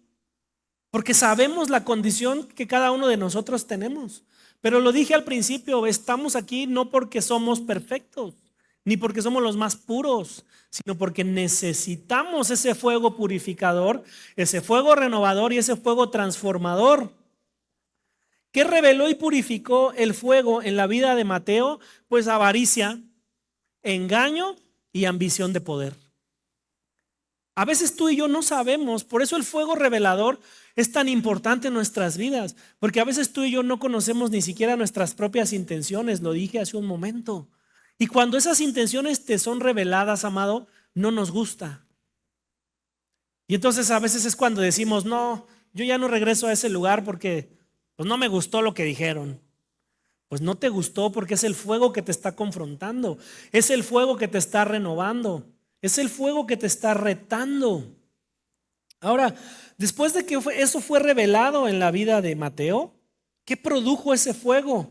porque sabemos la condición que cada uno de nosotros tenemos. Pero lo dije al principio, estamos aquí no porque somos perfectos, ni porque somos los más puros, sino porque necesitamos ese fuego purificador, ese fuego renovador y ese fuego transformador. ¿Qué reveló y purificó el fuego en la vida de Mateo? Pues avaricia, engaño y ambición de poder. A veces tú y yo no sabemos, por eso el fuego revelador es tan importante en nuestras vidas, porque a veces tú y yo no conocemos ni siquiera nuestras propias intenciones, lo dije hace un momento. Y cuando esas intenciones te son reveladas, amado, no nos gusta. Y entonces a veces es cuando decimos, no, yo ya no regreso a ese lugar porque pues no me gustó lo que dijeron. Pues no te gustó porque es el fuego que te está confrontando, es el fuego que te está renovando, es el fuego que te está retando. Ahora, después de que eso fue revelado en la vida de Mateo, ¿qué produjo ese fuego?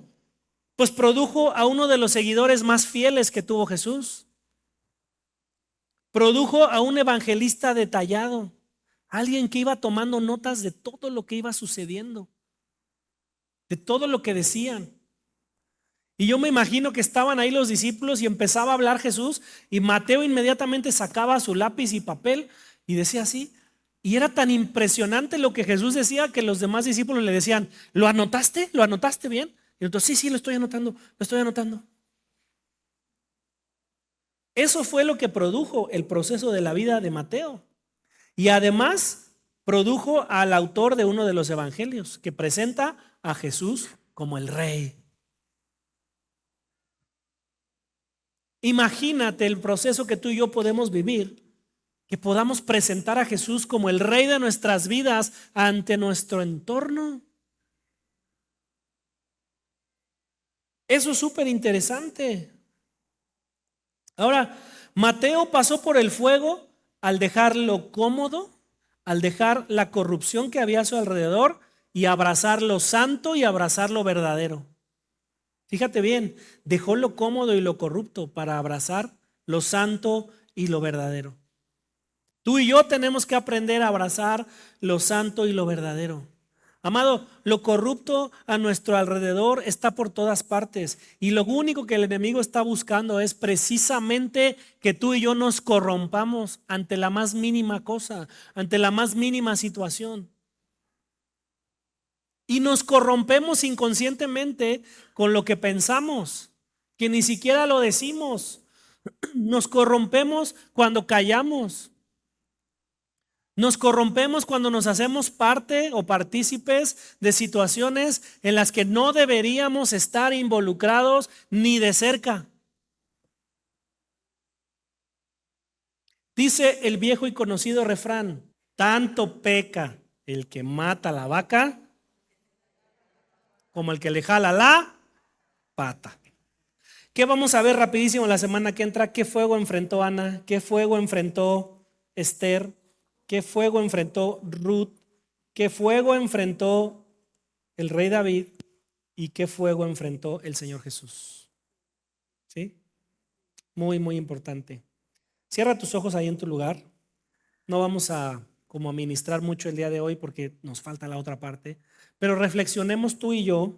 Pues produjo a uno de los seguidores más fieles que tuvo Jesús. Produjo a un evangelista detallado, alguien que iba tomando notas de todo lo que iba sucediendo, de todo lo que decían. Y yo me imagino que estaban ahí los discípulos y empezaba a hablar Jesús y Mateo inmediatamente sacaba su lápiz y papel y decía así. Y era tan impresionante lo que Jesús decía que los demás discípulos le decían, ¿lo anotaste? ¿Lo anotaste bien? Y entonces, sí, lo estoy anotando, lo estoy anotando. Eso fue lo que produjo el proceso de la vida de Mateo. Y además produjo al autor de uno de los evangelios que presenta a Jesús como el rey. Imagínate el proceso que tú y yo podemos vivir, que podamos presentar a Jesús como el rey de nuestras vidas ante nuestro entorno. Eso es súper interesante. Ahora, Mateo pasó por el fuego al dejar lo cómodo, al dejar la corrupción que había a su alrededor y abrazar lo santo y abrazar lo verdadero. Fíjate bien, dejó lo cómodo y lo corrupto para abrazar lo santo y lo verdadero. Tú y yo tenemos que aprender a abrazar lo santo y lo verdadero. Amado, lo corrupto a nuestro alrededor está por todas partes y lo único que el enemigo está buscando es precisamente que tú y yo nos corrompamos ante la más mínima cosa, ante la más mínima situación. Y nos corrompemos inconscientemente con lo que pensamos, que ni siquiera lo decimos. Nos corrompemos cuando callamos. Nos corrompemos cuando nos hacemos parte o partícipes de situaciones en las que no deberíamos estar involucrados ni de cerca. Dice el viejo y conocido refrán, tanto peca el que mata la vaca como el que le jala la pata. ¿Qué vamos a ver rapidísimo la semana que entra? ¿Qué fuego enfrentó Ana? ¿Qué fuego enfrentó Esther? ¿Qué fuego enfrentó Ruth? ¿Qué fuego enfrentó el rey David? ¿Y qué fuego enfrentó el Señor Jesús? ¿Sí? Muy, muy importante. Cierra tus ojos ahí en tu lugar. No vamos a como ministrar mucho el día de hoy porque nos falta la otra parte. Pero reflexionemos tú y yo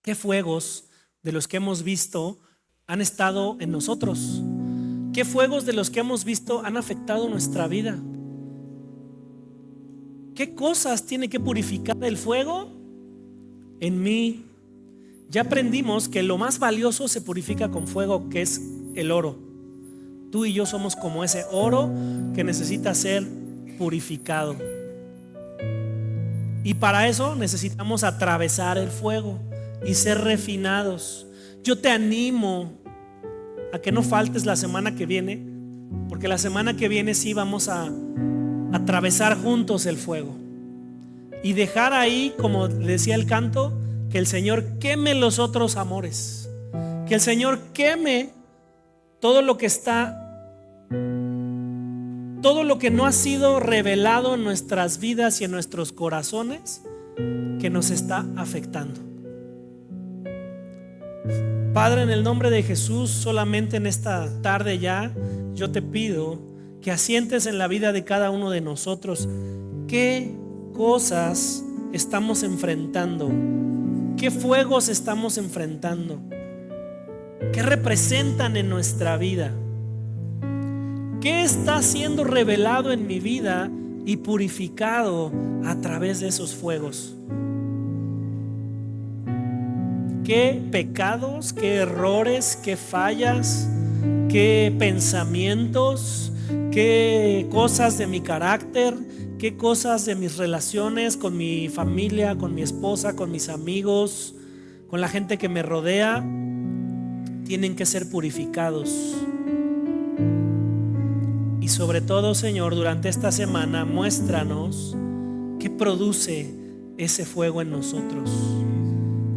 qué fuegos de los que hemos visto han estado en nosotros. ¿Qué fuegos de los que hemos visto han afectado nuestra vida? ¿Qué cosas tiene que purificar el fuego en mí? Ya aprendimos que lo más valioso se purifica con fuego, que es el oro. Tú y yo somos como ese oro que necesita ser purificado. Y para eso necesitamos atravesar el fuego y ser refinados. Yo te animo a que no faltes la semana que viene, porque la semana que viene sí vamos a atravesar juntos el fuego y dejar ahí, como decía el canto, que el Señor queme los otros amores, que el Señor queme todo lo que está, todo lo que no ha sido revelado en nuestras vidas y en nuestros corazones, que nos está afectando. Padre, en el nombre de Jesús, solamente en esta tarde ya, yo te pido que asientes en la vida de cada uno de nosotros qué cosas estamos enfrentando, qué fuegos estamos enfrentando, qué representan en nuestra vida, qué está siendo revelado en mi vida y purificado a través de esos fuegos. Qué pecados, qué errores, qué fallas, qué pensamientos, qué cosas de mi carácter, qué cosas de mis relaciones con mi familia, con mi esposa, con mis amigos, con la gente que me rodea, tienen que ser purificados. Y sobre todo, Señor, durante esta semana muéstranos qué produce ese fuego en nosotros.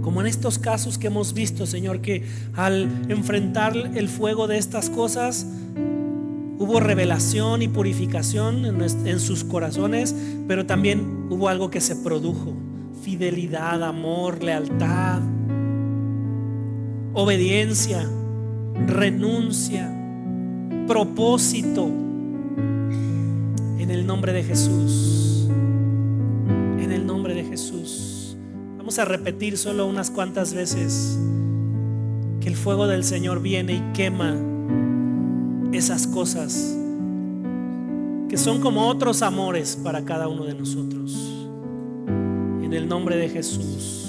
Como en estos casos que hemos visto, Señor, que al enfrentar el fuego de estas cosas hubo revelación y purificación en sus corazones, pero también hubo algo que se produjo: fidelidad, amor, lealtad, obediencia, renuncia, propósito. En el nombre de Jesús, en el nombre de Jesús. Vamos a repetir solo unas cuantas veces que el fuego del Señor viene y quema esas cosas que son como otros amores para cada uno de nosotros. En el nombre de Jesús.